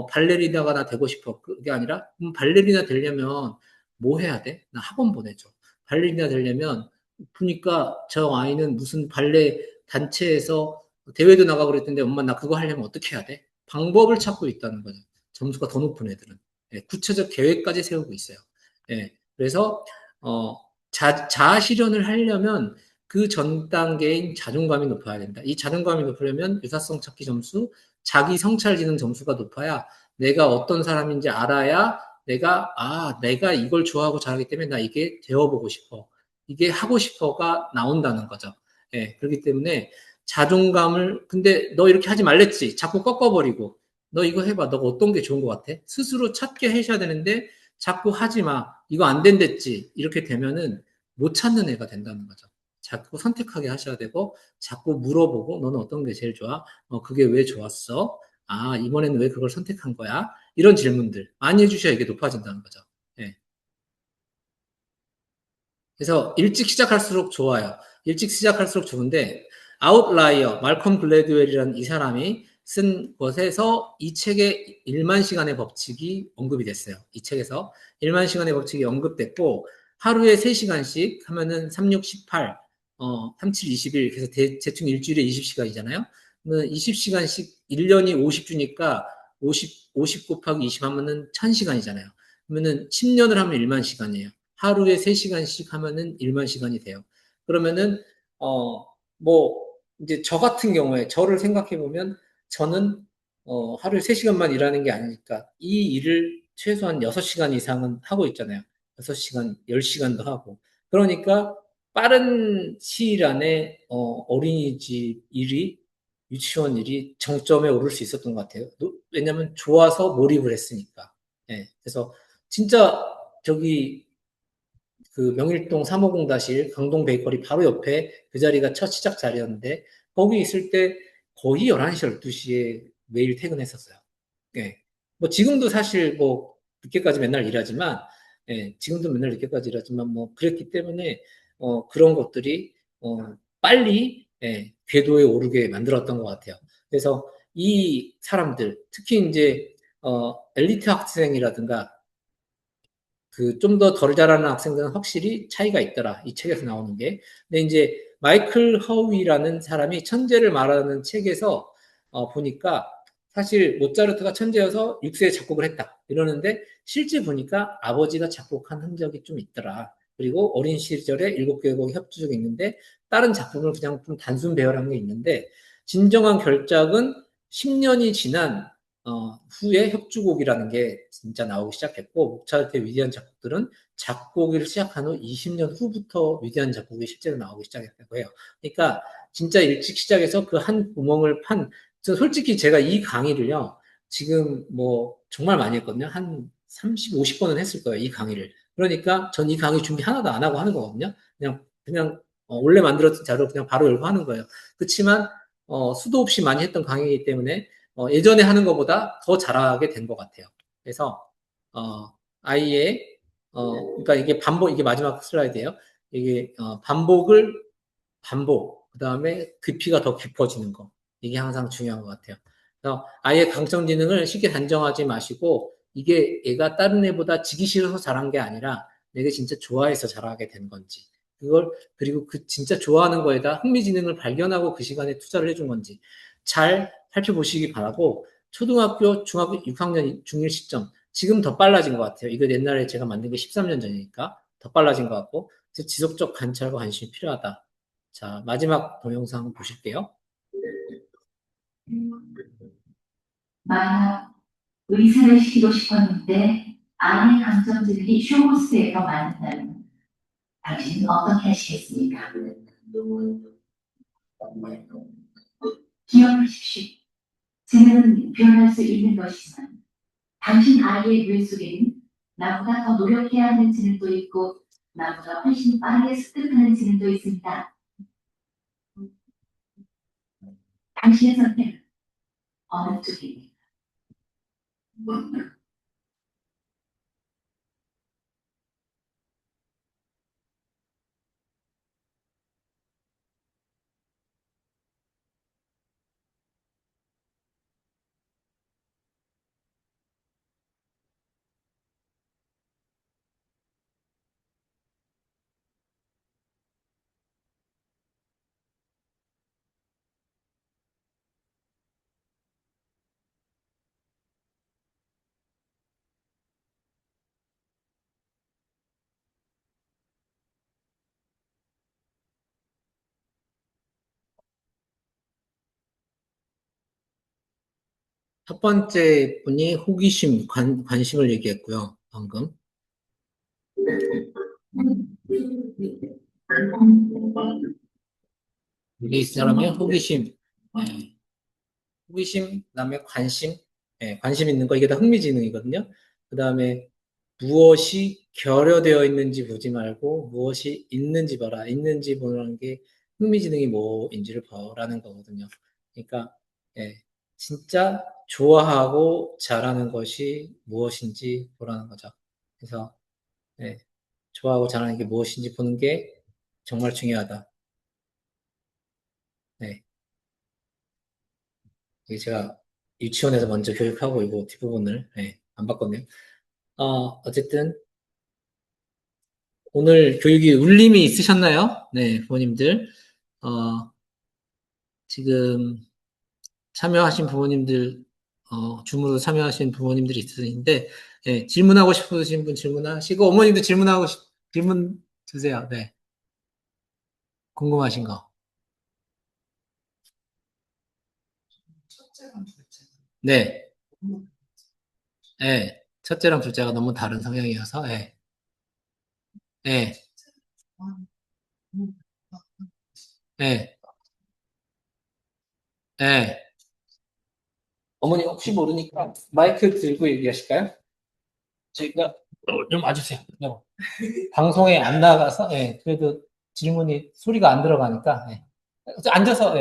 발레리나가 나 되고 싶어. 그게 아니라 발레리나 되려면 뭐 해야 돼? 나 학원 보내줘. 발레리나 되려면 보니까 저 아이는 무슨 발레 단체에서 대회도 나가고 그랬던데 엄마 나 그거 하려면 어떻게 해야 돼? 방법을 찾고 있다는 거죠. 점수가 더 높은 애들은. 예, 구체적 계획까지 세우고 있어요. 예, 그래서 자아 실현을 하려면 그 전 단계인 자존감이 높아야 된다. 이 자존감이 높으려면 유사성 찾기 점수, 자기 성찰 지능 점수가 높아야 내가 어떤 사람인지 알아야 내가 이걸 좋아하고 잘하기 때문에 나 이게 되어보고 싶어. 이게 하고 싶어가 나온다는 거죠. 예, 그렇기 때문에 자존감을, 근데 너 이렇게 하지 말랬지. 자꾸 꺾어버리고. 너 이거 해봐. 너가 어떤 게 좋은 것 같아? 스스로 찾게 하셔야 되는데 자꾸 하지 마. 이거 안 된댔지. 이렇게 되면은 못 찾는 애가 된다는 거죠. 자꾸 선택하게 하셔야 되고, 자꾸 물어보고, 너는 어떤 게 제일 좋아? 그게 왜 좋았어? 아, 이번에는 왜 그걸 선택한 거야? 이런 질문들 많이 해주셔야 이게 높아진다는 거죠. 예. 그래서 일찍 시작할수록 좋아요. 일찍 시작할수록 좋은데, 아웃라이어, 말콤 글래드웰이라는 이 사람이 쓴 것에서 이 책의 1만 시간의 법칙이 언급이 됐어요. 이 책에서 1만 시간의 법칙이 언급됐고, 하루에 3시간씩 하면은 3, 6, 18, 3, 7, 21, 그래서 대충 일주일에 20시간이잖아요. 20시간씩 1년이 50주니까 50 곱하기 20 하면은 1000시간이잖아요. 그러면은 10년을 하면 1만 시간이에요. 하루에 3시간씩 하면은 1만 시간이 돼요. 그러면은, 어, 뭐, 이제 저 같은 경우에 저를 생각해 보면 저는, 하루에 3시간만 일하는 게 아니니까 이 일을 최소한 6시간 이상은 하고 있잖아요. 6시간, 10시간도 하고. 그러니까 빠른 시일 안에, 어린이집 일이, 유치원 일이 정점에 오를 수 있었던 것 같아요. 왜냐면 좋아서 몰입을 했으니까. 예. 그래서 진짜 저기 그 명일동 350-1 강동 베이커리 바로 옆에 그 자리가 첫 시작 자리였는데 거기 있을 때 거의 11시, 12시에 매일 퇴근했었어요. 예. 뭐 지금도 사실 뭐 늦게까지 맨날 일하지만 예, 지금도 맨날 늦게까지 일하지만 뭐 그랬기 때문에 그런 것들이 빨리 예, 궤도에 오르게 만들었던 것 같아요. 그래서 이 사람들 특히 이제 엘리트 학생이라든가 그 좀 더 덜 잘하는 학생들은 확실히 차이가 있더라. 이 책에서 나오는 게. 근데 이제 마이클 허위라는 사람이 천재를 말하는 책에서 보니까 사실 모차르트가 천재여서 6세에 작곡을 했다. 이러는데 실제 보니까 아버지가 작곡한 흔적이 좀 있더라. 그리고 어린 시절에 7개곡 협주곡이 있는데 다른 작품을 그냥 좀 단순 배열한 게 있는데 진정한 결작은 10년이 지난 후에 협주곡이라고 게 진짜 나오기 시작했고, 모차르트의 위대한 작곡들은 작곡을 시작한 후 20년 후부터 위대한 작곡이 실제로 나오기 시작했다고 해요. 그러니까 진짜 일찍 시작해서 그 한 구멍을 솔직히 제가 이 강의를요, 지금 뭐 정말 많이 했거든요. 한 30, 50번은 했을 거예요, 이 강의를. 그러니까 전 이 강의 준비 하나도 안 하고 하는 거거든요. 그냥 원래 만들었던 자료 그냥 바로 열고 하는 거예요. 그렇지만 수도 없이 많이 했던 강의이기 때문에 예전에 하는 것보다 더 잘하게 된 것 같아요. 그래서 아이의 그러니까 이게 마지막 슬라이드예요. 이게 반복, 그 다음에 깊이가 더 깊어지는 거. 이게 항상 중요한 것 같아요. 그래서 아이의 강점 지능을 쉽게 단정하지 마시고 이게 얘가 다른 애보다 지기 싫어서 잘한 게 아니라 내가 진짜 좋아해서 잘하게 된 건지 그리고 그 진짜 좋아하는 거에다 흥미지능을 발견하고 그 시간에 투자를 해준 건지 잘 살펴보시기 바라고 초등학교, 중학교 6학년 중1 시점 지금 더 빨라진 것 같아요. 이거 옛날에 제가 만든 게 13년 전이니까 더 빨라진 것 같고 그래서 지속적 관찰과 관심이 필요하다. 자, 마지막 동영상 보실게요. 만약 의사를 시키고 싶었는데 아내 강점들이 쇼호스에서 많다면 당신은 어떻게 하시겠습니까? 기억하십시오. 재능은 변할 수 있는 것이지만 당신 아이의 뇌 속에는 나보다 더 노력해야 하는 지능도 있고 나보다 훨씬 빠르게 습득하는 지능도 있습니다. 당신의 선택은 어느 쪽입니까? 첫 번째 분이 호기심, 관심을 얘기했고요, 방금. 이 사람의 호기심, 예, 호기심, 그다음에 관심, 예, 관심 있는 거, 이게 다 흥미지능이거든요. 그다음에 무엇이 결여되어 있는지 보지 말고 무엇이 있는지 봐라. 있는지 보는 게 흥미지능이 뭐인지를 보라는 거거든요. 그러니까 예, 진짜 좋아하고 잘하는 것이 무엇인지 보라는 거죠. 그래서 예, 좋아하고 잘하는 게 무엇인지 보는 게 정말 중요하다. 네, 이게 제가 유치원에서 먼저 교육하고 이거 뒷부분을 안 바꿨네요. 어쨌든 오늘 교육이 울림이 있으셨나요? 네, 부모님들. 어, 지금 참여하신 부모님들, 줌으로 참여하신 부모님들이 있으신데, 예, 질문하고 싶으신 분 질문하시고, 어머님도 질문 주세요. 네, 궁금하신 거. 첫째랑 둘째가 네, 너무 예, 첫째랑 둘째가 너무 다른 성향이어서, 예, 예, 좋아하는 예, 예. 어머니 혹시 모르니까 마이크 들고 얘기하실까요? 저희가 좀 와주세요. 네. 방송에 안 나가서 그래도 질문이 소리가 안 들어가니까 앉아서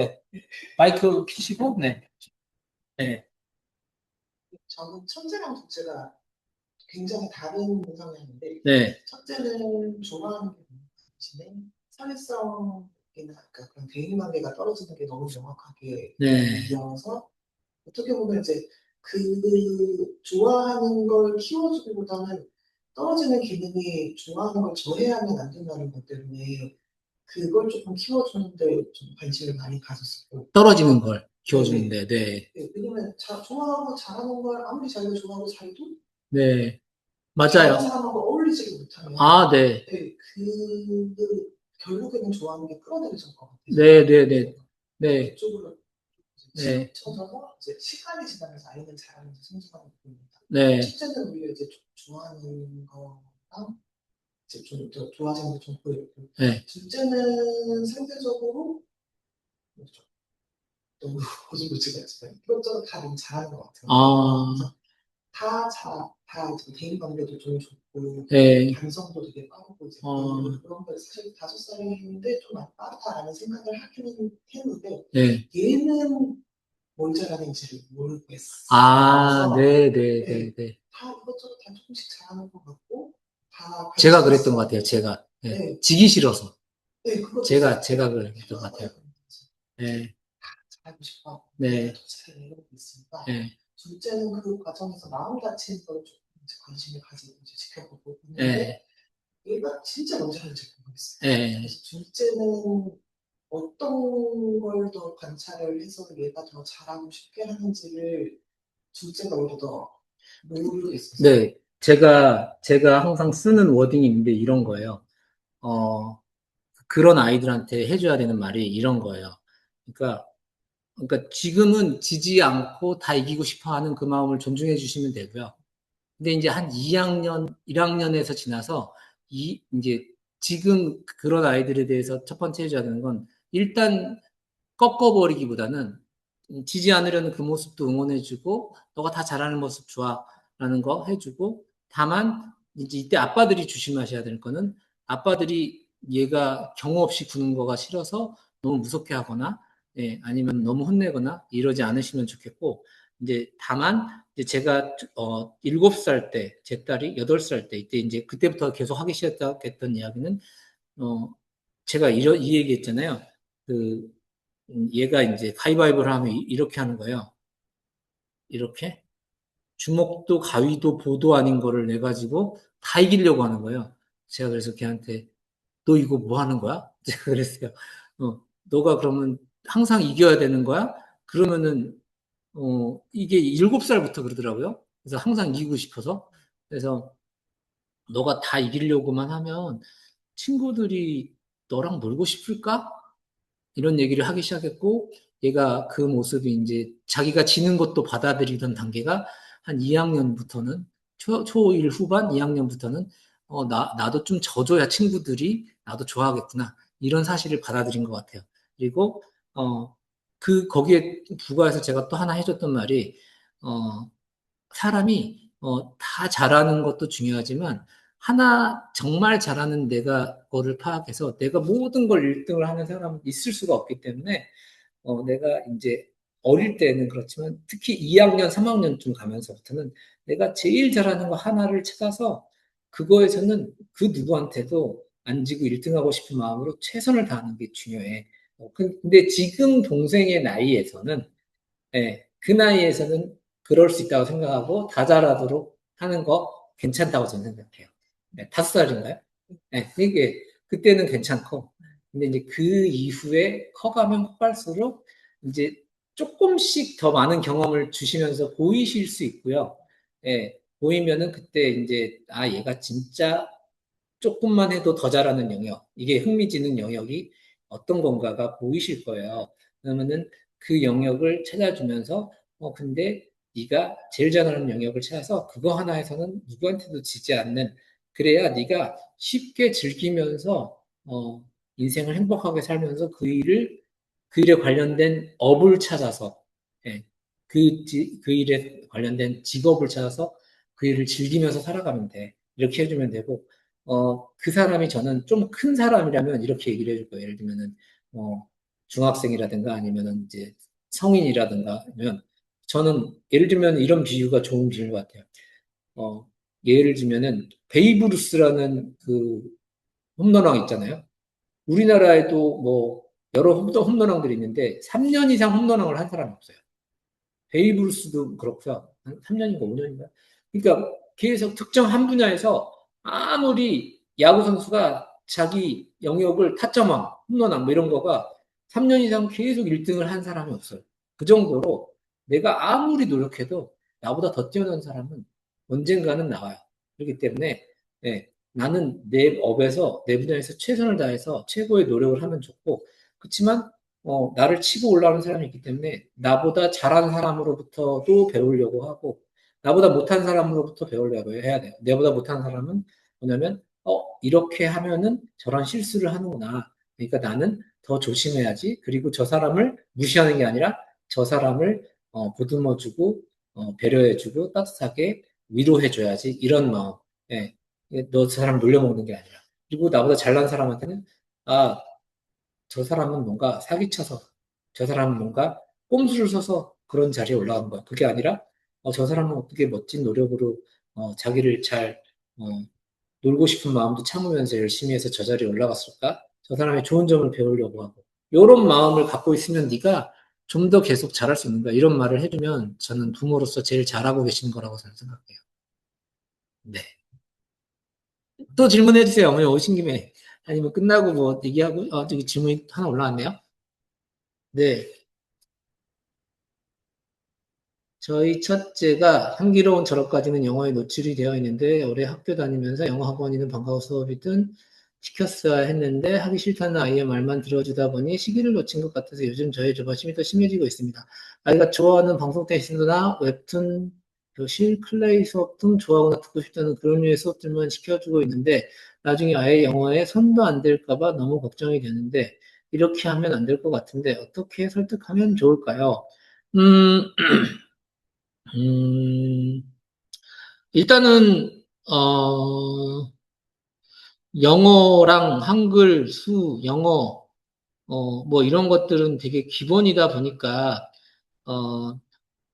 마이크 키시고 네. 저는 첫째랑 둘째가 굉장히 다른 성향인데 네. 첫째는 좋아하는 게 너무 많으신데 사회성이나 그러니까 그런 대인관계가 떨어지는 게 너무 명확하게 네. 이어서 어떻게 보면 이제 그 좋아하는 걸 키워주기보다는 떨어지는 기능이 좋아하는 걸 저해하면 안 된다는 것 때문에 그걸 조금 키워주는데 좀 관심을 많이 가졌었고 떨어지는 걸 네네. 키워주는데 네. 네, 왜냐면 좋아하고 잘하는 걸 아무리 자기가 좋아하고 잘해도 네. 다른 맞아요. 사람하고 어울리지를 못하면 네. 네, 결국에는 좋아하는 게 끌어들여질 것 같아요. 네, 네, 네. 네. 그쪽으로 네. 치우쳐져서 이제 시간이 지나면서 아이는 잘하면서 성장하는 부분입니다. 네. 첫째는 오히려 이제 좋아하는 거랑 이제 좀 더 좋아지는 게 좀 보였고, 네. 둘째는 상대적으로 좀 너무 고집고집하지만 이것저것 다 너무 잘하는 것 같아요. 그래서 다 대인 관계도 좀 좋고 네. 감성도 되게 빠르고 이제 어. 그런 걸 사실 5살인데 좀 많이 빠르다라는 생각을 하기는 했는데 네. 얘는 뭘 잘하는지를 모르겠어요. 네, 네, 네, 네, 네. 다 이것저것 다 조금씩 잘하는 것 같고 다 제가 관심 그랬던 것 있어. 같아요. 제가 네, 지기 싫어서 그것도 제가 있어요. 그랬던 것 같아요. 네. 잘하고 싶어. 네. 내가 더 잘해 이러고 있으니까 네. 둘째는 그 과정에서 마음 다치는 걸 조금 이제 관심을 가지고 이제 지켜보고 있는데 네. 얘가 진짜 먼저 하는지 모르겠어요. 네. 그래서 둘째는 어떤 걸 더 관찰을 해서 얘가 더 잘하고 싶게 하는지를 둘째가 오히려 더 모르겠어요. 네. 제가 항상 쓰는 워딩인데 이런 거예요. 그런 아이들한테 해줘야 되는 말이 이런 거예요. 그러니까 지금은 지지 않고 다 이기고 싶어 하는 그 마음을 존중해 주시면 되고요. 근데 이제 한 2학년, 1학년에서 지나서 이제 지금 그런 아이들에 대해서 첫 번째 해줘야 되는 건 일단 꺾어버리기보다는 지지 않으려는 그 모습도 응원해주고 너가 다 잘하는 모습 좋아라는 거 해주고 다만 이제 이때 아빠들이 조심하셔야 될 거는 아빠들이 얘가 경우 없이 구는 거가 싫어서 너무 무섭게 하거나 아니면 너무 혼내거나 이러지 않으시면 좋겠고 이제 다만 이제 제가 7살 때 제 딸이 8살 때 이때 이제 그때부터 계속 하기 시작했던 이야기는 제가 이 얘기 했잖아요. 그 얘가 이제 가위바위보를 하면 이렇게 하는 거예요. 이렇게 주먹도 가위도 보도 아닌 거를 내 가지고 다 이기려고 하는 거예요. 제가 그래서 걔한테 너 이거 뭐 하는 거야? 제가 그랬어요. 너가 그러면 항상 이겨야 되는 거야? 그러면은 이게 7살부터 그러더라고요. 그래서 항상 이기고 싶어서 그래서 너가 다 이기려고만 하면 친구들이 너랑 놀고 싶을까? 이런 얘기를 하기 시작했고 얘가 그 모습이 이제 자기가 지는 것도 받아들이던 단계가 한 2학년부터는 초1 후반 2학년부터는 나도 좀 져줘야 친구들이 나도 좋아하겠구나. 이런 사실을 받아들인 것 같아요. 그리고, 거기에 부가해서 제가 또 하나 해줬던 말이, 사람이, 다 잘하는 것도 중요하지만, 하나 정말 잘하는 내가 거를 파악해서 내가 모든 걸 1등을 하는 사람은 있을 수가 없기 때문에, 내가 이제 어릴 때는 그렇지만 특히 2학년, 3학년쯤 가면서부터는 내가 제일 잘하는 거 하나를 찾아서 그거에서는 그 누구한테도 안 지고 1등하고 싶은 마음으로 최선을 다하는 게 중요해. 근데 지금 동생의 나이에서는, 그 나이에서는 그럴 수 있다고 생각하고 다 잘하도록 하는 거 괜찮다고 저는 생각해요. 5살인가요? 이게 그때는 괜찮고, 근데 이제 그 이후에 커가면 커갈수록 이제 조금씩 더 많은 경험을 주시면서 보이실 수 있고요. 보이면은 그때 이제 얘가 진짜 조금만 해도 더 잘하는 영역, 이게 흥미지는 영역이 어떤 건가가 보이실 거예요. 그러면은 그 영역을 찾아주면서, 근데 네가 제일 잘하는 영역을 찾아서 그거 하나에서는 누구한테도 지지 않는, 그래야 네가 쉽게 즐기면서, 인생을 행복하게 살면서 그 일에 관련된 업을 찾아서, 예, 그 일에 관련된 직업을 찾아서 그 일을 즐기면서 살아가면 돼. 이렇게 해주면 되고, 그 사람이 저는 좀 큰 사람이라면 이렇게 얘기를 해줄 거예요. 예를 들면은, 중학생이라든가 아니면은 이제 성인이라든가 하면, 저는 예를 들면 이런 비유가 좋은 비유인 것 같아요. 어, 예를 들면은, 베이브루스라는 그 홈런왕 있잖아요. 우리나라에도 뭐, 여러 홈런왕들이 있는데, 3년 이상 홈런왕을 한 사람이 없어요. 베이브루스도 그렇고요. 한 3년인가 5년인가. 그러니까 계속 특정 한 분야에서 아무리 야구 선수가 자기 영역을 타점왕, 홈런왕 뭐 이런 거가 3년 이상 계속 1등을 한 사람이 없어요. 그 정도로 내가 아무리 노력해도 나보다 더 뛰어난 사람은 언젠가는 나와요. 그렇기 때문에 나는 내 업에서 내 분야에서 최선을 다해서 최고의 노력을 하면 좋고, 그렇지만 나를 치고 올라오는 사람이 있기 때문에 나보다 잘하는 사람으로부터도 배우려고 하고, 나보다 못한 사람으로부터 배우려고 해야 돼요. 내보다 못한 사람은 뭐냐면, 이렇게 하면은 저런 실수를 하는구나. 그러니까 나는 더 조심해야지. 그리고 저 사람을 무시하는 게 아니라 저 사람을 보듬어주고, 배려해주고, 따뜻하게 위로해줘야지. 이런 마음. 예. 너 저 사람 놀려먹는 게 아니라. 그리고 나보다 잘난 사람한테는, 아, 저 사람은 뭔가 사기쳐서, 저 사람은 뭔가 꼼수를 써서 그런 자리에 올라간 거야. 그게 아니라, 저 사람은 어떻게 멋진 노력으로, 자기를 잘, 어, 놀고 싶은 마음도 참으면서 열심히 해서 저 자리에 올라갔을까? 저 사람의 좋은 점을 배우려고 하고. 이런 마음을 갖고 있으면 네가 좀 더 계속 잘할 수 있는 거야. 이런 말을 해주면 저는 부모로서 제일 잘하고 계신 거라고 저는 생각해요. 네. 또 질문해 주세요. 어머니 오신 김에. 아니면 끝나고 뭐 얘기하고, 저기 질문이 하나 올라왔네요. 네. 저희 첫째가 향기로운 저녁까지는 영어에 노출이 되어 있는데 올해 학교 다니면서 영어 학원이든 방과후 수업이든 시켰어야 했는데 하기 싫다는 아이의 말만 들어주다 보니 시기를 놓친 것 같아서 요즘 저의 조바심이 더 심해지고 있습니다. 아이가 좋아하는 방송 텍스트나 웹툰, 교실, 클레이 수업 등 좋아하거나 듣고 싶다는 그런 류의 수업들만 시켜주고 있는데 나중에 아예 영어에 손도 안 댈까봐 너무 걱정이 되는데 이렇게 하면 안 될 것 같은데 어떻게 설득하면 좋을까요? 음, 음, 일단은, 영어랑 한글, 영어, 뭐 이런 것들은 되게 기본이다 보니까, 어,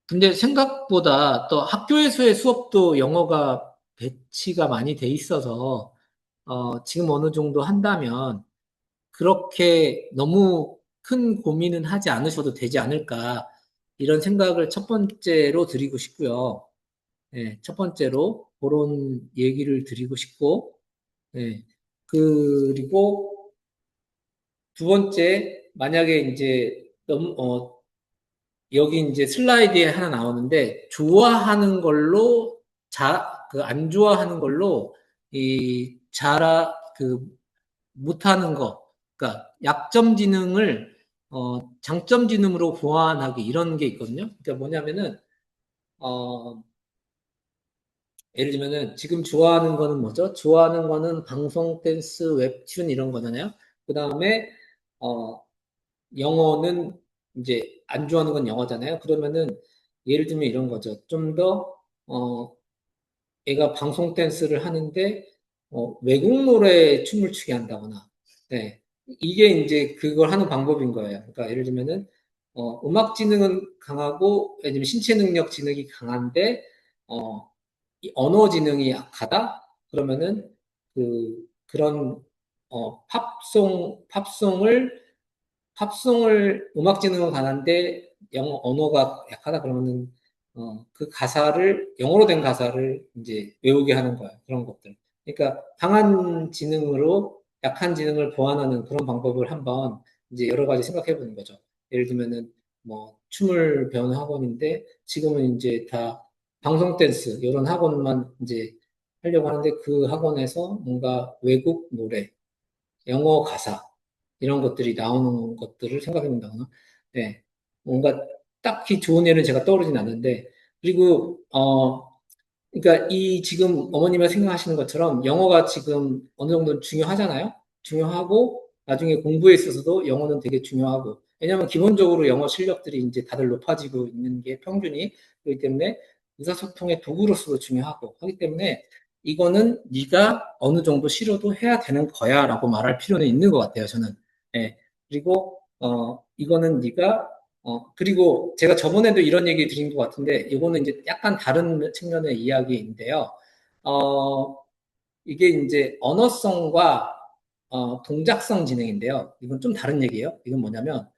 근데 생각보다 또 학교에서의 수업도 영어가 배치가 많이 돼 있어서, 지금 어느 정도 한다면, 그렇게 너무 큰 고민은 하지 않으셔도 되지 않을까, 이런 생각을 첫 번째로 드리고 싶고요. 첫 번째로 그런 얘기를 드리고 싶고, 예, 그리고 두 번째, 만약에 이제 여기 이제 슬라이드에 하나 나오는데 좋아하는 걸로 안 좋아하는 걸로 그 못하는 거, 그러니까 약점 지능을 장점 지능으로 보완하기 이런 게 있거든요. 그러니까 뭐냐면은 예를 들면은 지금 좋아하는 거는 뭐죠? 좋아하는 거는 방송, 댄스, 웹툰 이런 거잖아요. 그 다음에 어, 영어는 이제 안 좋아하는 건 영어잖아요. 그러면은 예를 들면 이런 거죠. 좀 더 애가 방송 댄스를 하는데 외국 노래에 춤을 추게 한다거나, 네. 이게 이제 그걸 하는 방법인 거예요. 그러니까 예를 들면은 음악 지능은 강하고, 예를 들면 신체 능력 지능이 강한데 이 언어 지능이 약하다? 그러면은 그런 팝송을 음악 지능은 강한데 영어 언어가 약하다 그러면은 그 가사를 영어로 된 가사를 이제 외우게 하는 거예요. 그런 것들. 그러니까 강한 지능으로 약한 지능을 보완하는 그런 방법을 한번 이제 여러 가지 생각해 보는 거죠. 예를 들면은 뭐 춤을 배우는 학원인데 지금은 이제 다 방송 댄스 이런 학원만 이제 하려고 하는데 그 학원에서 뭔가 외국 노래, 영어 가사 이런 것들이 나오는 것들을 생각해 본다거나, 네, 뭔가 딱히 좋은 예는 제가 떠오르진 않는데, 그리고 그러니까 이 지금 어머님이 생각하시는 것처럼 영어가 지금 어느 정도 중요하잖아요. 중요하고 나중에 공부에 있어서도 영어는 되게 중요하고, 왜냐하면 기본적으로 영어 실력들이 이제 다들 높아지고 있는 게 평균이 그렇기 때문에 의사소통의 도구로서도 중요하고 하기 때문에 이거는 네가 어느 정도 싫어도 해야 되는 거야라고 말할 필요는 있는 것 같아요. 저는. 예. 그리고 이거는 네가 그리고 제가 저번에도 이런 얘기 드린 것 같은데, 이거는 이제 약간 다른 측면의 이야기인데요. 어, 이게 이제 언어성과 동작성 지능인데요. 이건 좀 다른 얘기예요. 이건 뭐냐면,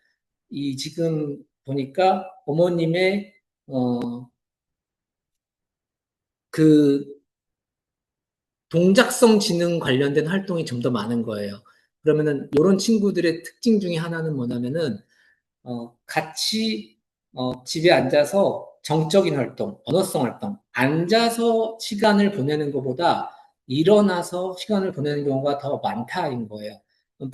이 지금 보니까 어머님의, 그 동작성 지능 관련된 활동이 좀 더 많은 거예요. 그러면은, 이런 친구들의 특징 중에 하나는 뭐냐면은, 같이 집에 앉아서 정적인 활동, 언어성 활동, 앉아서 시간을 보내는 것보다 일어나서 시간을 보내는 경우가 더 많다인 거예요.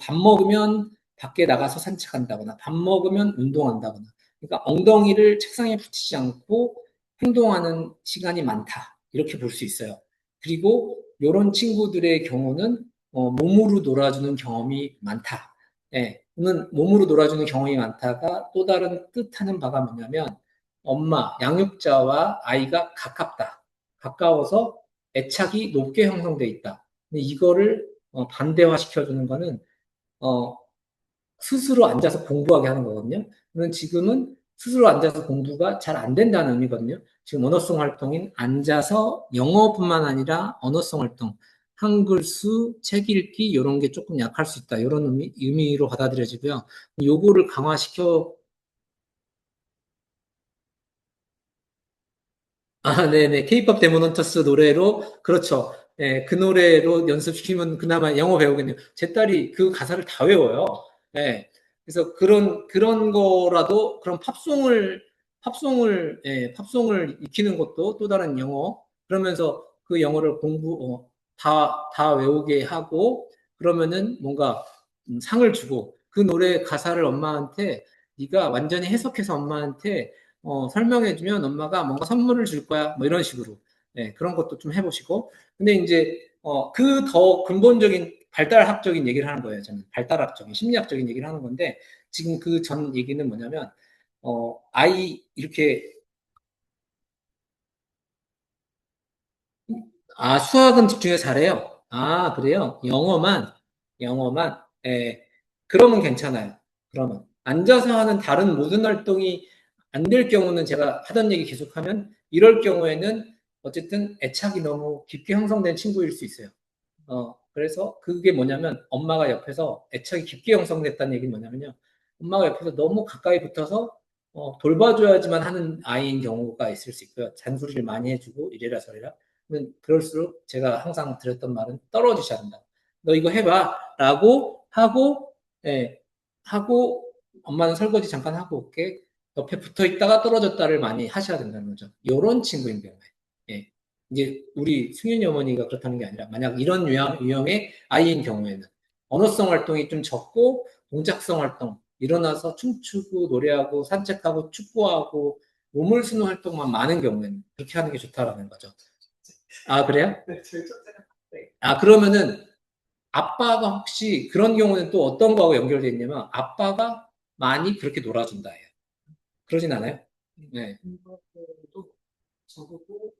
밥 먹으면 밖에 나가서 산책한다거나, 밥 먹으면 운동한다거나, 그러니까 엉덩이를 책상에 붙이지 않고 행동하는 시간이 많다. 이렇게 볼 수 있어요. 그리고 이런 친구들의 경우는 몸으로 놀아주는 경험이 많다. 예, 는 몸으로 놀아주는 경험이 많다가 또 다른 뜻하는 바가 뭐냐면 엄마, 양육자와 아이가 가깝다. 가까워서 애착이 높게 형성돼 있다. 근데 이거를 반대화시켜주는 거는 어, 스스로 앉아서 공부하게 하는 거거든요. 그러면 지금은 스스로 앉아서 공부가 잘 안 된다는 의미거든요. 지금 언어성 활동인 앉아서 영어뿐만 아니라 언어성 활동, 한글, 수, 책 읽기 이런 게 조금 약할 수 있다. 이런 의미로 받아들여지고요. 요거를 강화시켜 아, 네네. 케이팝 데모넌터스 노래로, 그렇죠. 예, 그 노래로 연습시키면 그나마 영어 배우겠네요. 제 딸이 그 가사를 다 외워요. 예. 그래서 그런 거라도, 그런 팝송을 익히는 것도 또 다른 영어. 그러면서 그 영어를 다 외우게 하고, 그러면은 뭔가 상을 주고, 그 노래 가사를 엄마한테, 네가 완전히 해석해서 엄마한테 설명해주면 엄마가 뭔가 선물을 줄 거야. 뭐 이런 식으로. 네, 그런 것도 좀 해보시고. 근데 이제, 그 더 근본적인 발달학적인 얘기를 하는 거예요. 저는 발달학적인, 심리학적인 얘기를 하는 건데, 지금 그 전 얘기는 뭐냐면, 아이, 이렇게, 수학은 집중해서 잘해요. 아, 그래요? 영어만, 예, 그러면 괜찮아요. 그러면. 앉아서 하는 다른 모든 활동이 안 될 경우는 제가 하던 얘기 계속하면, 이럴 경우에는 어쨌든 애착이 너무 깊게 형성된 친구일 수 있어요. 그래서 그게 뭐냐면, 엄마가 옆에서 애착이 깊게 형성됐다는 얘기는 뭐냐면요. 엄마가 옆에서 너무 가까이 붙어서 돌봐줘야지만 하는 아이인 경우가 있을 수 있고요. 잔소리를 많이 해주고 이래라 저래라. 그럴수록 제가 항상 드렸던 말은 떨어지셔야 된다. 너 이거 해봐. 라고 하고, 예, 하고, 엄마는 설거지 잠깐 하고 올게. 옆에 붙어 있다가 떨어졌다를 많이 하셔야 된다는 거죠. 요런 친구인 경우에. 예. 이제 우리 승윤이 어머니가 그렇다는 게 아니라 만약 이런 유형의 아이인 경우에는 언어성 활동이 좀 적고 동작성 활동, 일어나서 춤추고 노래하고 산책하고 축구하고 몸을 쓰는 활동만 많은 경우에는 그렇게 하는 게 좋다라는 거죠. 아, 그래요? 네, 제일 첫째가 네. 아, 그러면은 아빠가 혹시 그런 경우는 또 어떤 거하고 연결되어 있냐면 아빠가 많이 그렇게 놀아준다예요. 그러진 않아요? 네. 이것도 저보고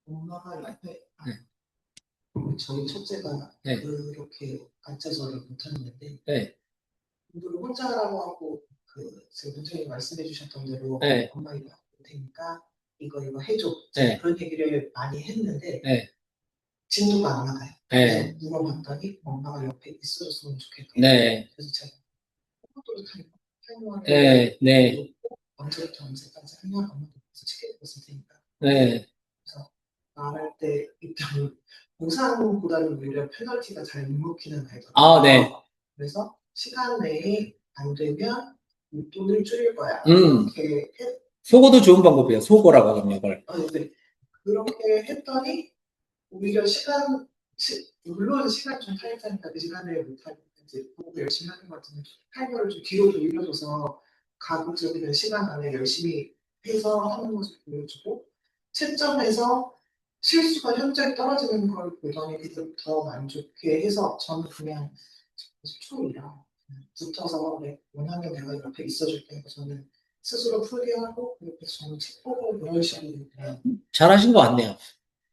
엄마가 옆에 네. 저희 첫째가 네. 그렇게 앉아서를 못하는데 네. 공부를 혼자 하라고 하고 지금 선생님이 말씀해 주셨던 대로 네. 엄마 이거 할 테니까 이거 해줘 네. 그런 얘기를 많이 했는데 네. 진도가 안 나가요. 네. 그래서 물어봤더니 엄마가 옆에 있어줬으면 좋겠다. 네. 그래서 제가 포도를 타이머를 네. 네. 언제부터 언제까지 하면 엄마도 그래서 책을 읽었을 테니까. 네. 그래서 말할 때 일단 보상보다는 오히려 페널티가 잘 못 먹히는 아이더라고요. 아, 네. 그래서 시간 내에 안 되면 돈을 줄일 거야. 음. 이렇게 했, 속어도 좋은 방법이에요. 속어라고 하면 이걸. 네. 그렇게 했더니 오히려 물론 시간이 좀 타이트하니까 그 시간을 못하고 이제 공부 열심히 하는 것 같은데 타이머를 좀 뒤로 돌려줘서 가급적이면 시간 안에 열심히 해서 하는 모습 보여주고 채점에서 실수가 현저히 떨어지는 걸 보더니 그때 더 만족해 해서 저는 그냥 초이라 붙어서 원하면 내가 옆에 있어줄게 해서 저는 스스로 풀게 하고 그 옆에서 저는 책 보고 이런 식으로 그냥 잘하신 것 같네요.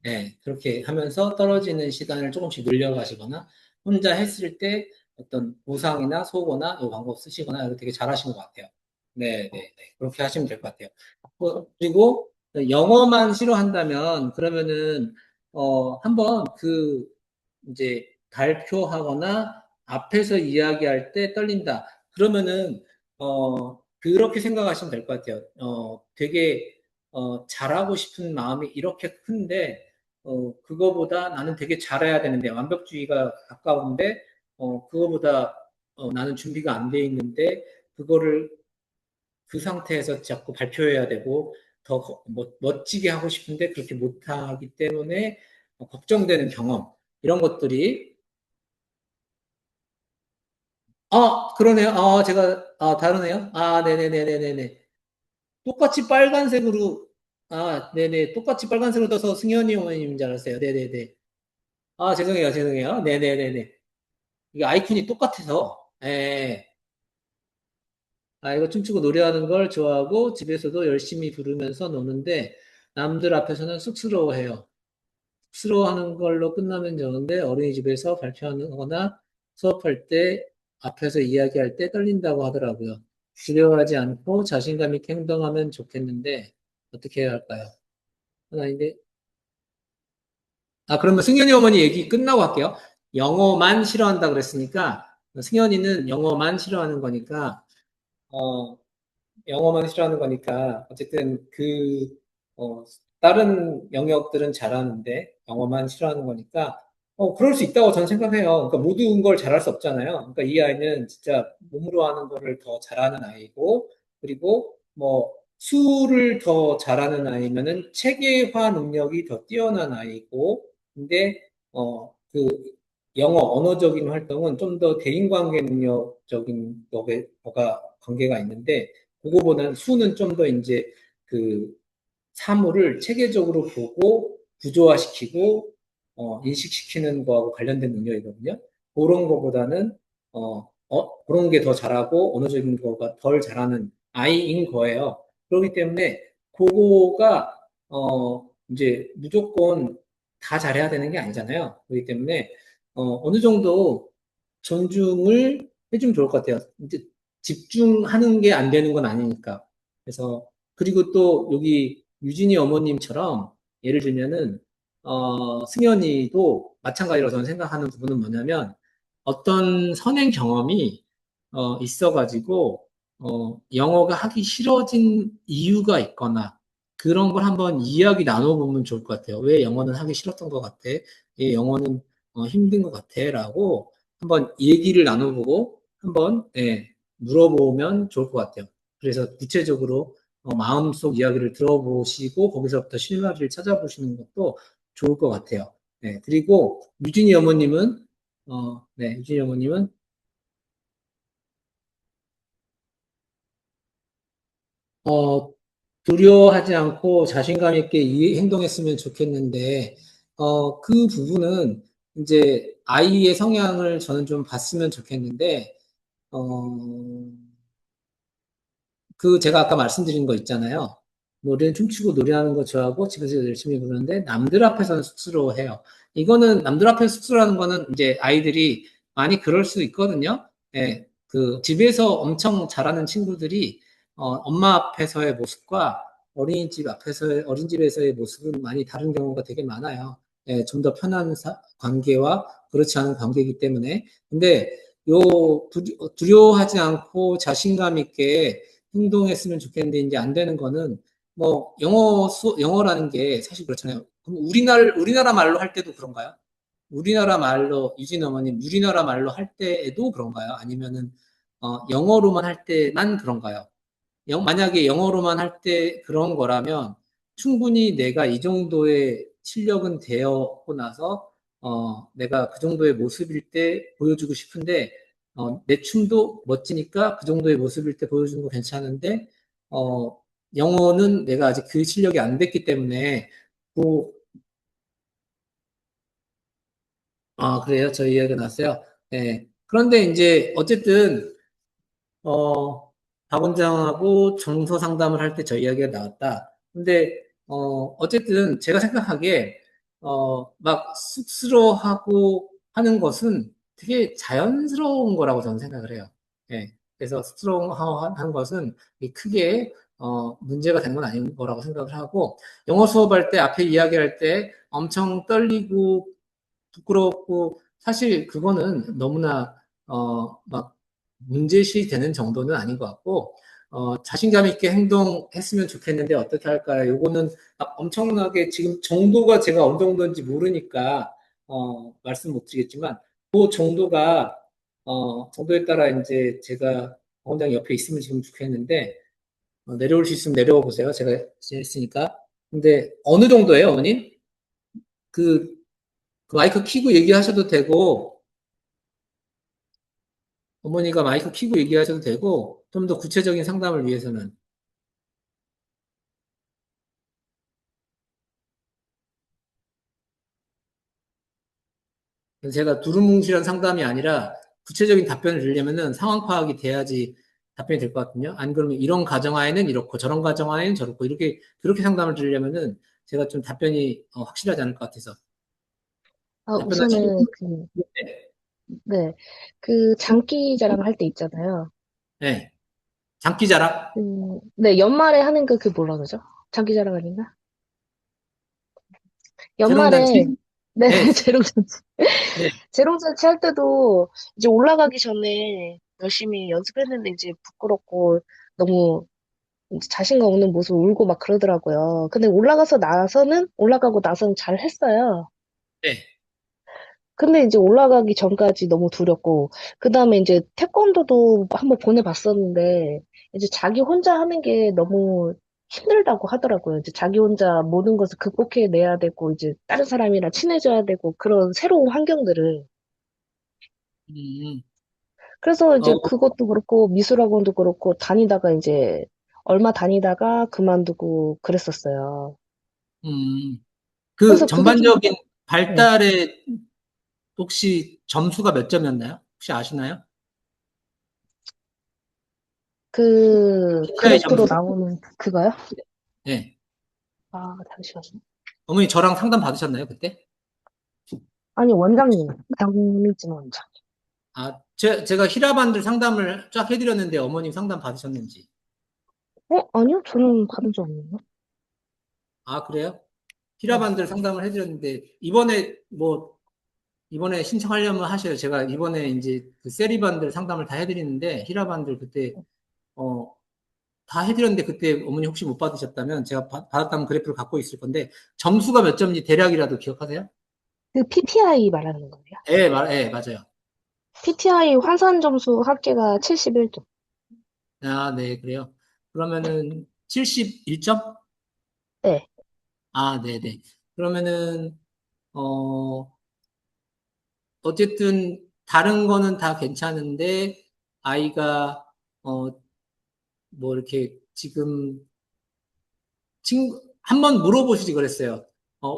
네, 그렇게 하면서 떨어지는 시간을 조금씩 늘려가시거나 혼자 했을 때 어떤 보상이나 소거나 이 방법 쓰시거나 이거 되게 잘하신 것 같아요. 네, 네, 네. 그렇게 하시면 될 것 같아요. 그리고 영어만 싫어한다면 그러면은 한번 이제 발표하거나 앞에서 이야기할 때 떨린다. 그러면은 그렇게 생각하시면 될 것 같아요. 되게 잘하고 싶은 마음이 이렇게 큰데 그거보다 나는 되게 잘해야 되는데, 완벽주의가 가까운데, 그거보다, 나는 준비가 안 돼 있는데, 그거를 그 상태에서 자꾸 발표해야 되고, 더 멋지게 하고 싶은데, 그렇게 못하기 때문에, 걱정되는 경험, 이런 것들이, 그러네요. 다르네요. 네네네네네네. 똑같이 빨간색으로, 네네. 똑같이 빨간색으로 떠서 승현이 어머님인 줄 알았어요. 네네네. 죄송해요, 죄송해요. 네네네네. 이게 아이콘이 똑같아서, 예. 이거 춤추고 노래하는 걸 좋아하고 집에서도 열심히 부르면서 노는데 남들 앞에서는 쑥스러워해요. 쑥스러워하는 걸로 끝나면 좋은데 어린이집에서 발표하거나 수업할 때 앞에서 이야기할 때 떨린다고 하더라고요. 두려워하지 않고 자신감 있게 행동하면 좋겠는데 어떻게 해야 할까요? 아닌데. 그러면 승현이 어머니 얘기 끝나고 할게요. 영어만 싫어한다 그랬으니까 승현이는 영어만 싫어하는 거니까 어, 영어만 싫어하는 거니까 어쨌든 어, 다른 영역들은 잘하는데 영어만 싫어하는 거니까 그럴 수 있다고 저는 생각해요. 그러니까 모든 걸 잘할 수 없잖아요. 그러니까 이 아이는 진짜 몸으로 하는 거를 더 잘하는 아이고 그리고 뭐 수를 더 잘하는 아이면은 체계화 능력이 더 뛰어난 아이고 근데 그 영어 언어적인 활동은 좀 더 대인관계 능력적인 거가 관계가 있는데 그거보다는 수는 좀 더 이제 그 사물을 체계적으로 보고 구조화시키고 인식시키는 거하고 관련된 능력이거든요. 그런 거보다는 그런 게 더 잘하고 언어적인 거가 덜 잘하는 아이인 거예요. 그렇기 때문에 그거가 이제 무조건 다 잘해야 되는 게 아니잖아요. 그렇기 때문에 어느 정도 존중을 해주면 좋을 것 같아요. 이제 집중하는 게 안 되는 건 아니니까. 그래서, 그리고 또 여기 유진이 어머님처럼 예를 들면은, 승현이도 마찬가지로 저는 생각하는 부분은 뭐냐면 어떤 선행 경험이, 있어가지고, 영어가 하기 싫어진 이유가 있거나 그런 걸 한번 이야기 나눠보면 좋을 것 같아요. 왜 영어는 하기 싫었던 것 같아? 왜 영어는 힘든 것 같아? 라고 한번 얘기를 나눠보고 한번 물어보면 좋을 것 같아요. 그래서 구체적으로 마음속 이야기를 들어보시고 거기서부터 실마리를 찾아보시는 것도 좋을 것 같아요. 네, 그리고 유진이 어머님은 어, 두려워하지 않고 자신감 있게 행동했으면 좋겠는데, 그 부분은 이제 아이의 성향을 저는 좀 봤으면 좋겠는데, 어, 제가 아까 말씀드린 거 있잖아요. 노래는 춤추고 노래하는 거 좋아하고 집에서 열심히 부르는데 남들 앞에서는 쑥스러워해요. 이거는 남들 앞에서 쑥스러워하는 거는 이제 아이들이 많이 그럴 수 있거든요. 예, 집에서 엄청 잘하는 친구들이 엄마 앞에서의 모습과 어린이집에서의 모습은 많이 다른 경우가 되게 많아요. 예, 좀 더 편한 관계와 그렇지 않은 관계이기 때문에. 근데 요 두려워하지 않고 자신감 있게 행동했으면 좋겠는데 이제 안 되는 거는 뭐 영어라는 게 사실 그렇잖아요. 그럼 우리나라 말로 할 때도 그런가요? 우리나라 말로 유진 어머님 우리나라 말로 할 때에도 그런가요? 아니면은 영어로만 할 때만 그런가요? 만약에 영어로만 할 때 그런 거라면 충분히 내가 이 정도의 실력은 되었고 나서 내가 그 정도의 모습일 때 보여주고 싶은데 내 춤도 멋지니까 그 정도의 모습일 때 보여주는 거 괜찮은데 어, 영어는 내가 아직 그 실력이 안 됐기 때문에 그, 그래요. 저 이야기가 났어요. 네. 그런데 이제 어쨌든 어, 박 원장하고 정서 상담을 할 때 저 이야기가 나왔다. 근데, 어쨌든 제가 생각하기에, 막 쑥스러워하고 하는 것은 되게 자연스러운 거라고 저는 생각을 해요. 예. 그래서 쑥스러워하는 것은 크게, 문제가 되는 건 아닌 거라고 생각을 하고, 영어 수업할 때, 앞에 이야기할 때 엄청 떨리고 부끄럽고 사실 그거는 너무나 막 문제시 되는 정도는 아닌 것 같고 자신감 있게 행동했으면 좋겠는데 어떻게 할까요? 요거는 엄청나게 지금 정도가 제가 어느 정도인지 모르니까 말씀 못 드리겠지만 그 정도에 따라 이제 제가 원장 옆에 있으면 지금 좋겠는데 내려올 수 있으면 내려와 보세요. 제가 했으니까. 근데 어느 정도예요, 어머님? 그 마이크 키고 얘기하셔도 되고, 어머니가 마이크 키고 얘기하셔도 되고, 좀 더 구체적인 상담을 위해서는. 제가 두루뭉실한 상담이 아니라 구체적인 답변을 드리려면은 상황 파악이 돼야지 답변이 될 것 같거든요. 안 그러면 이런 가정하에는 이렇고 저런 가정하에는 저렇고 그렇게 상담을 드리려면은 제가 좀 답변이 확실하지 않을 것 같아서. 답변하시고, 우선은 네. 네. 장기 자랑 할 때 있잖아요. 네. 장기자랑? 네, 연말에 하는 그 뭐라 그러죠? 장기 자랑 아닌가? 연말에, 재롱잔치? 네, 네. 재롱잔치. 네. 재롱잔치 할 때도 이제 올라가기 전에 열심히 연습했는데 이제 부끄럽고 너무 이제 자신감 없는 모습 울고 막 그러더라고요. 근데 올라가고 나서는 잘 했어요. 네. 근데 이제 올라가기 전까지 너무 두렵고, 그 다음에 이제 태권도도 한번 보내봤었는데, 이제 자기 혼자 하는 게 너무 힘들다고 하더라고요. 이제 자기 혼자 모든 것을 극복해내야 되고, 이제 다른 사람이랑 친해져야 되고, 그런 새로운 환경들을. 음, 그래서 어, 이제 그것도 그렇고, 미술학원도 그렇고, 얼마 다니다가 그만두고 그랬었어요. 음. 그래서 그게 좀, 전반적인 네. 발달에 혹시 점수가 몇 점이었나요? 혹시 아시나요? 피아의 그래프로 점수? 나오는 그거요? 네. 잠시만요. 어머니 저랑 상담 받으셨나요, 그때? 아니, 원장님. 강미진 원장. 제가 히라반들 상담을 쫙 해드렸는데 어머님 상담 받으셨는지. 아니요? 저는 받은 적 없는데. 그래요? 네. 히라반들 상담을 해드렸는데, 이번에 신청하려면 하셔요. 제가 이번에 이제 그 세리반들 상담을 다 해드리는데, 히라반들 그때, 어, 다 해드렸는데 그때 어머니 혹시 못 받으셨다면 제가 받았다면 그래프를 갖고 있을 건데, 점수가 몇 점인지 대략이라도 기억하세요? PTI 말하는 거예요. 맞아요. PTI 환산 점수 합계가 71점. 네, 그래요. 그러면은 71점? 네. 네네. 그러면은, 어, 어쨌든 다른 거는 다 괜찮은데, 아이가, 뭐 이렇게 지금 한번 물어보시지 그랬어요.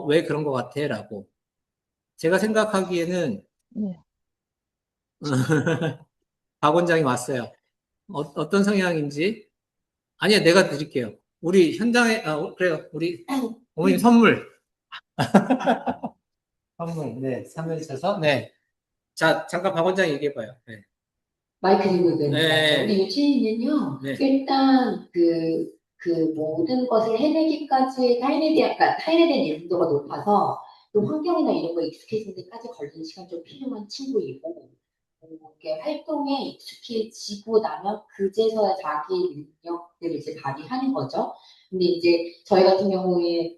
왜 그런 것 같아? 라고. 제가 생각하기에는 네. 박 원장이 왔어요. 어떤 성향인지. 아니야, 내가 드릴게요. 우리 현장에, 그래요. 우리 어머님 선물. 선물, 네. 3일 있어서, 네. 자, 잠깐 박 원장 얘기해봐요. 네. 마이크 들고 있는 줄 알죠. 네. 우리 유진이는요, 네. 일단 그 모든 것을 해내기까지 타인에 대한 이해도가 높아서 또 환경이나 이런 거 익숙해지는 데까지 걸리는 시간이 좀 필요한 친구이고, 이렇게 활동에 익숙해지고 나면 그제서야 자기 능력들을 이제 발휘하는 거죠. 근데 이제 저희 같은 경우에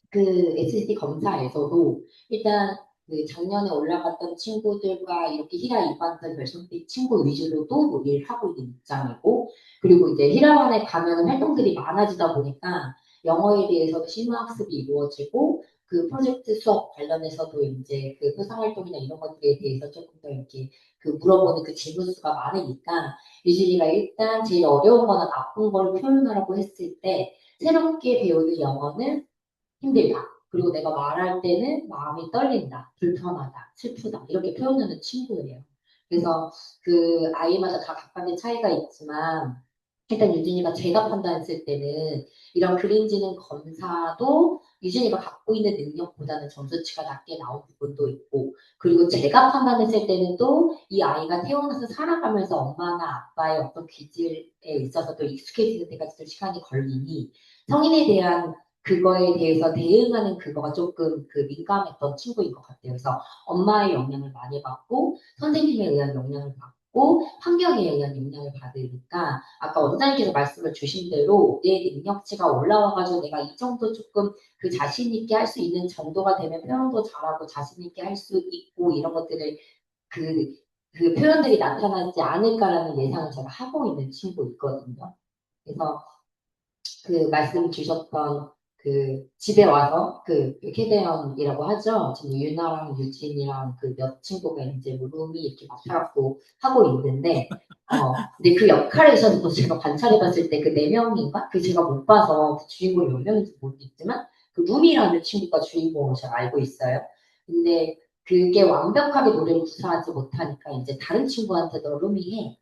그 SSD 검사에서도 일단 그 작년에 올라갔던 친구들과 이렇게 히라 2반선 결성된 친구 위주로도 논의를 하고 있는 입장이고, 그리고 이제 히라반에 가면 활동들이 많아지다 보니까 영어에 대해서도 심화학습이 이루어지고, 그 프로젝트 수업 관련해서도 이제 그 표상활동이나 이런 것들에 대해서 조금 더 이렇게 그 물어보는 그 질문 수가 많으니까, 유진이가 일단 제일 어려운 거나 나쁜 걸 표현하라고 했을 때, 새롭게 배우는 영어는 힘들다. 그리고 내가 말할 때는 마음이 떨린다, 불편하다, 슬프다 이렇게 표현하는 친구예요. 그래서 그 아이마다 다 각각의 차이가 있지만 일단 유진이가 제가 판단했을 때는 이런 그림지능 검사도 유진이가 갖고 있는 능력보다는 점수치가 낮게 나온 부분도 있고, 그리고 제가 판단했을 때는 또 이 아이가 태어나서 살아가면서 엄마나 아빠의 어떤 기질에 있어서 또 익숙해지는 데까지 좀 시간이 걸리니 성인에 대한 그거에 대해서 대응하는 그거가 조금 그 민감했던 친구인 것 같아요. 그래서 엄마의 영향을 많이 받고 선생님에 의한 영향을 받고 환경에 의한 영향을 받으니까 아까 원장님께서 말씀을 주신 대로 내 능력치가 올라와가지고 내가 이 정도 조금 그 자신 있게 할 수 있는 정도가 되면 표현도 잘하고 자신 있게 할 수 있고 이런 것들을 그, 그 표현들이 나타나지 않을까라는 예상을 제가 하고 있는 친구있거든요. 그래서 그 말씀 주셨던 그 집에 와서 그 캐대언이라고 하죠. 지금 유나랑 유진이랑 그 몇 친구가 이제 뭐 룸이 이렇게 맡아갖고 하고 있는데 근데 그 역할에 있어서 제가 관찰해봤을 때 그 네 명인가? 그 제가 못 봐서 그 주인공이 몇 명인지 모르겠지만 그 룸이라는 친구가 주인공으로 제가 알고 있어요. 근데 그게 완벽하게 노래를 구사하지 못하니까 이제 다른 친구한테도 룸이 해.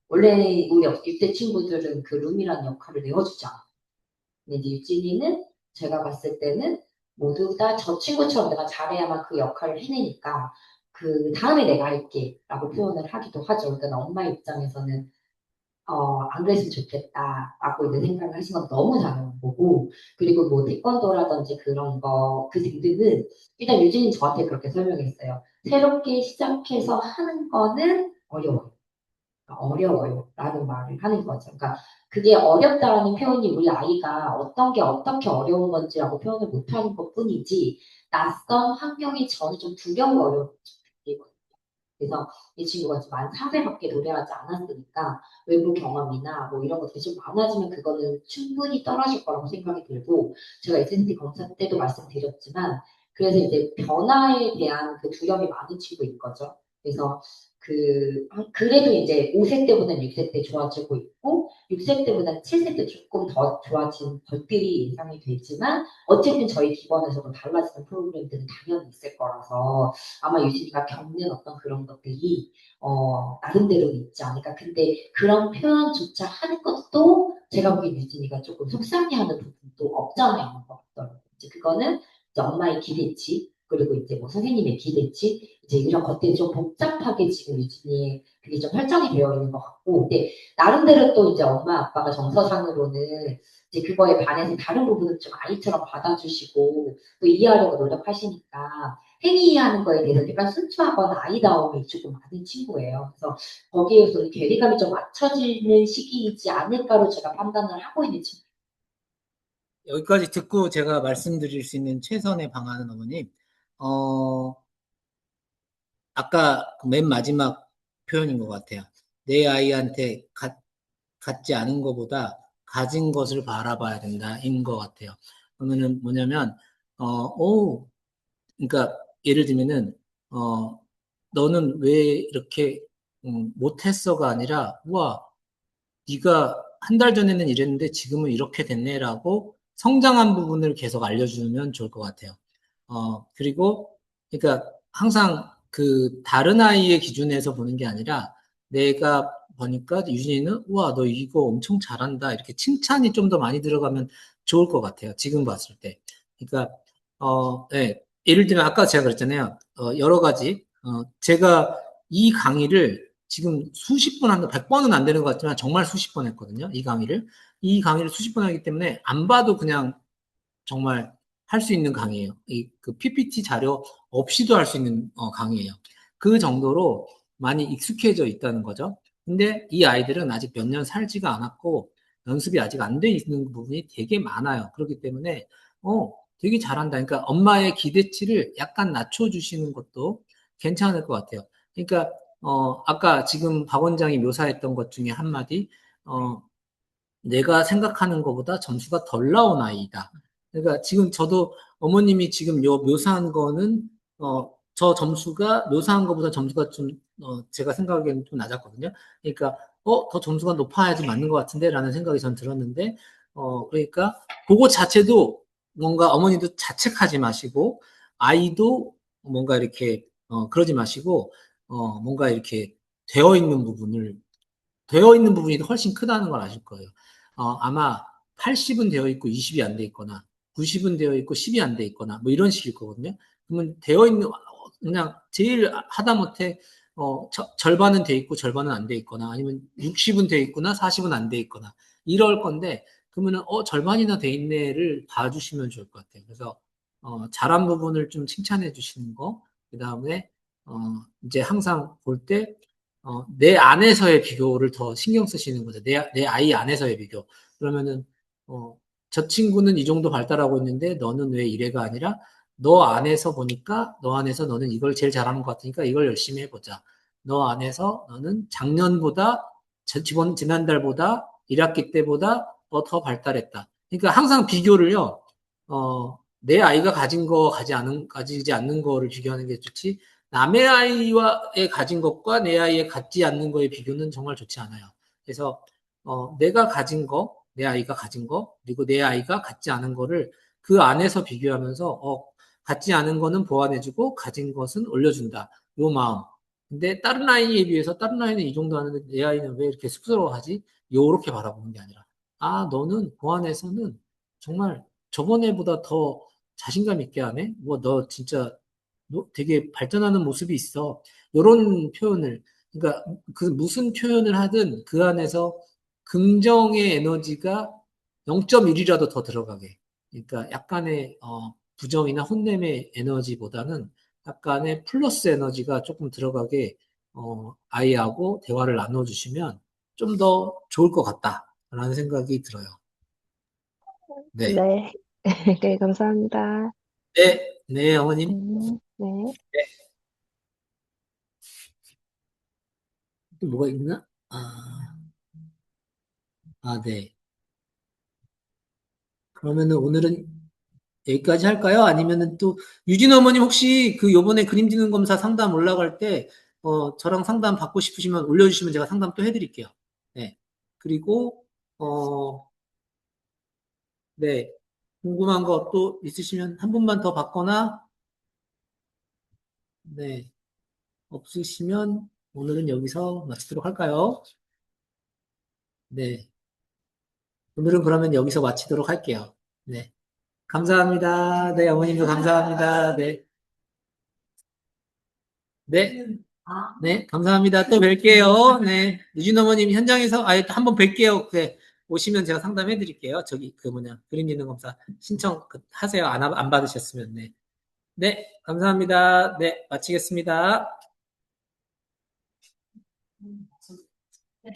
원래 우리 6대 친구들은 그 룸이라는 역할을 내어주지 않아. 근데 이제 유진이는 제가 봤을 때는 모두 다 저 친구처럼 내가 잘해야만 그 역할을 해내니까 그 다음에 내가 할게 라고 표현을 하기도 하죠. 그러니까 엄마 입장에서는 안 그랬으면 좋겠다라고 이제 생각을 하신 건 너무 잘하는 거고, 그리고 뭐 태권도라든지 그런 거 그 등등은 일단 유진이 저한테 그렇게 설명했어요. 새롭게 시작해서 하는 거는 어려워요. 어려워요. 라는 말을 하는 거죠. 그러니까 그게 어렵다라는 표현이 우리 아이가 어떤 게 어떻게 어려운 건지라고 표현을 못하는 것 뿐이지, 낯선 환경이 저는 좀 두려워 어려운 거예요. 그래서 이 친구가 지금 만 4세밖에 노래하지 않았으니까 외부 경험이나 뭐 이런 것들이 좀 많아지면 그거는 충분히 떨어질 거라고 생각이 들고, 제가 SNT 검사 때도 말씀드렸지만 그래서 이제 변화에 대한 그 두려움이 많은 친구인 거죠. 그래서 그래도 이제 5세 때보다는 6세 때 좋아지고 있고 6세 때보다는 7세 때 조금 더 좋아진 것들이 예상이 되지만 어쨌든 저희 기관에서도 달라지는 프로그램들은 당연히 있을 거라서 아마 유진이가 겪는 어떤 그런 것들이 나름대로 있지 않을까. 근데 그런 표현조차 하는 것도 제가 보기엔 유진이가 조금 속상해하는 부분도 없잖아요. 있는 것 같더라고요. 이제 그거는 이제 엄마의 기대치 그리고 이제 뭐 선생님의 기대치 이제 이런 것들이 좀 복잡하게 지금 유진이 그게 좀 설정이 되어 있는 것 같고, 근데 나름대로 또 이제 엄마 아빠가 정서상으로는 이제 그거에 반해서 다른 부분은 좀 아이처럼 받아주시고 또 이해하려고 노력하시니까 행위하는 거에 대해서 약간 순수하거나 아이다움이 조금 많은 친구예요. 그래서 거기에서 괴리감이 좀 맞춰지는 시기이지 않을까로 제가 판단을 하고 있는 친구. 여기까지 듣고 제가 말씀드릴 수 있는 최선의 방안은 어머님, 아까 맨 마지막 표현인 것 같아요. 내 아이한테 갖지 않은 것보다 가진 것을 바라봐야 된다인 것 같아요. 그러면은 뭐냐면, 그러니까 예를 들면은, 너는 왜 이렇게 못했어가 아니라, 와, 네가 한 달 전에는 이랬는데 지금은 이렇게 됐네라고 성장한 부분을 계속 알려주면 좋을 것 같아요. 그리고, 그러니까 항상 그 다른 아이의 기준에서 보는 게 아니라 내가 보니까 유진이는 우와, 너 이거 엄청 잘한다. 이렇게 칭찬이 좀 더 많이 들어가면 좋을 것 같아요. 지금 봤을 때. 그러니까, 네. 예를 들면 아까 제가 그랬잖아요. 여러 가지. 제가 이 강의를 지금 수십 번 한다, 100번은 안 되는 것 같지만 정말 수십 번 했거든요. 이 강의를. 이 강의를 수십 번 하기 때문에 안 봐도 그냥 정말 할 수 있는 강의예요. 그 PPT 자료 없이도 할 수 있는 강의예요. 그 정도로 많이 익숙해져 있다는 거죠. 근데 이 아이들은 아직 몇 년 살지가 않았고 연습이 아직 안 돼 있는 부분이 되게 많아요. 그렇기 때문에 되게 잘한다. 그러니까 엄마의 기대치를 약간 낮춰주시는 것도 괜찮을 것 같아요. 그러니까 아까 지금 박 원장이 묘사했던 것 중에 한마디, 내가 생각하는 것보다 점수가 덜 나온 아이다. 그러니까 지금 저도 어머님이 지금 요 묘사한 거는 저 점수가 묘사한 것보다 점수가 좀 제가 생각하기에는 좀 낮았거든요. 그러니까 더 점수가 높아야지 맞는 것 같은데라는 생각이 전 들었는데 그러니까 그거 자체도 뭔가 어머니도 자책하지 마시고 아이도 뭔가 이렇게 그러지 마시고 뭔가 이렇게 되어 있는 부분을 되어 있는 부분이 훨씬 크다는 걸 아실 거예요. 아마 80은 되어 있고 20이 안 돼 있거나 90은 되어 있고 10이 안 돼 있거나 뭐 이런 식일 거거든요. 그러면 되어 있는 그냥 제일 하다못해 절반은 돼 있고 절반은 안 돼 있거나 아니면 60은 돼 있거나 40은 안 돼 있거나 이럴 건데 그러면은 절반이나 돼 있네를 봐주시면 좋을 것 같아요. 그래서 잘한 부분을 좀 칭찬해 주시는 거, 그 다음에 이제 항상 볼때 내 안에서의 비교를 더 신경 쓰시는 거죠. 내 아이 안에서의 비교. 그러면은, 저 친구는 이 정도 발달하고 있는데 너는 왜 이래가 아니라 너 안에서 보니까 너 안에서 너는 이걸 제일 잘하는 것 같으니까 이걸 열심히 해보자. 너 안에서 너는 작년보다, 지난달보다, 1학기 때보다 더 발달했다. 그러니까 항상 비교를요, 내 아이가 가지지 않는 거를 비교하는 게 좋지, 남의 아이와의 가진 것과 내 아이의 갖지 않는 거의 비교는 정말 좋지 않아요. 그래서 내가 가진 거, 내 아이가 가진 거, 그리고 내 아이가 갖지 않은 거를 그 안에서 비교하면서 갖지 않은 거는 보완해주고 가진 것은 올려준다. 요 마음. 근데 다른 아이에 비해서 다른 아이는 이 정도 하는데 내 아이는 왜 이렇게 쑥스러워하지? 요렇게 바라보는 게 아니라 너는 보완에서는 정말 저번에보다 더 자신감 있게 하네? 뭐 너 진짜 너 되게 발전하는 모습이 있어. 이런 표현을, 그러니까 그 무슨 표현을 하든 그 안에서 긍정의 에너지가 0.1이라도 더 들어가게. 그러니까 약간의 부정이나 혼냄의 에너지보다는 약간의 플러스 에너지가 조금 들어가게 아이하고 대화를 나눠주시면 좀 더 좋을 것 같다라는 생각이 들어요. 네. 네. 네, 감사합니다. 네, 네, 어머님. 네. 또 뭐가 있나? 네. 그러면은 오늘은 여기까지 할까요? 아니면은 또 유진 어머님 혹시 그 요번에 그림지능 검사 상담 올라갈 때 저랑 상담 받고 싶으시면 올려주시면 제가 상담 또 해드릴게요. 네. 그리고 네. 궁금한 거 또 있으시면 한 분만 더 받거나 네. 없으시면 오늘은 여기서 마치도록 할까요? 네. 오늘은 그러면 여기서 마치도록 할게요. 네. 감사합니다. 네, 어머님도 감사합니다. 네. 네. 네, 감사합니다. 또 뵐게요. 네. 유진 어머님 현장에서 한번 뵐게요. 네. 오시면 제가 상담해 드릴게요. 저기 그림 있는 검사 신청 하세요. 안 받으셨으면. 네. 네, 감사합니다. 네, 마치겠습니다.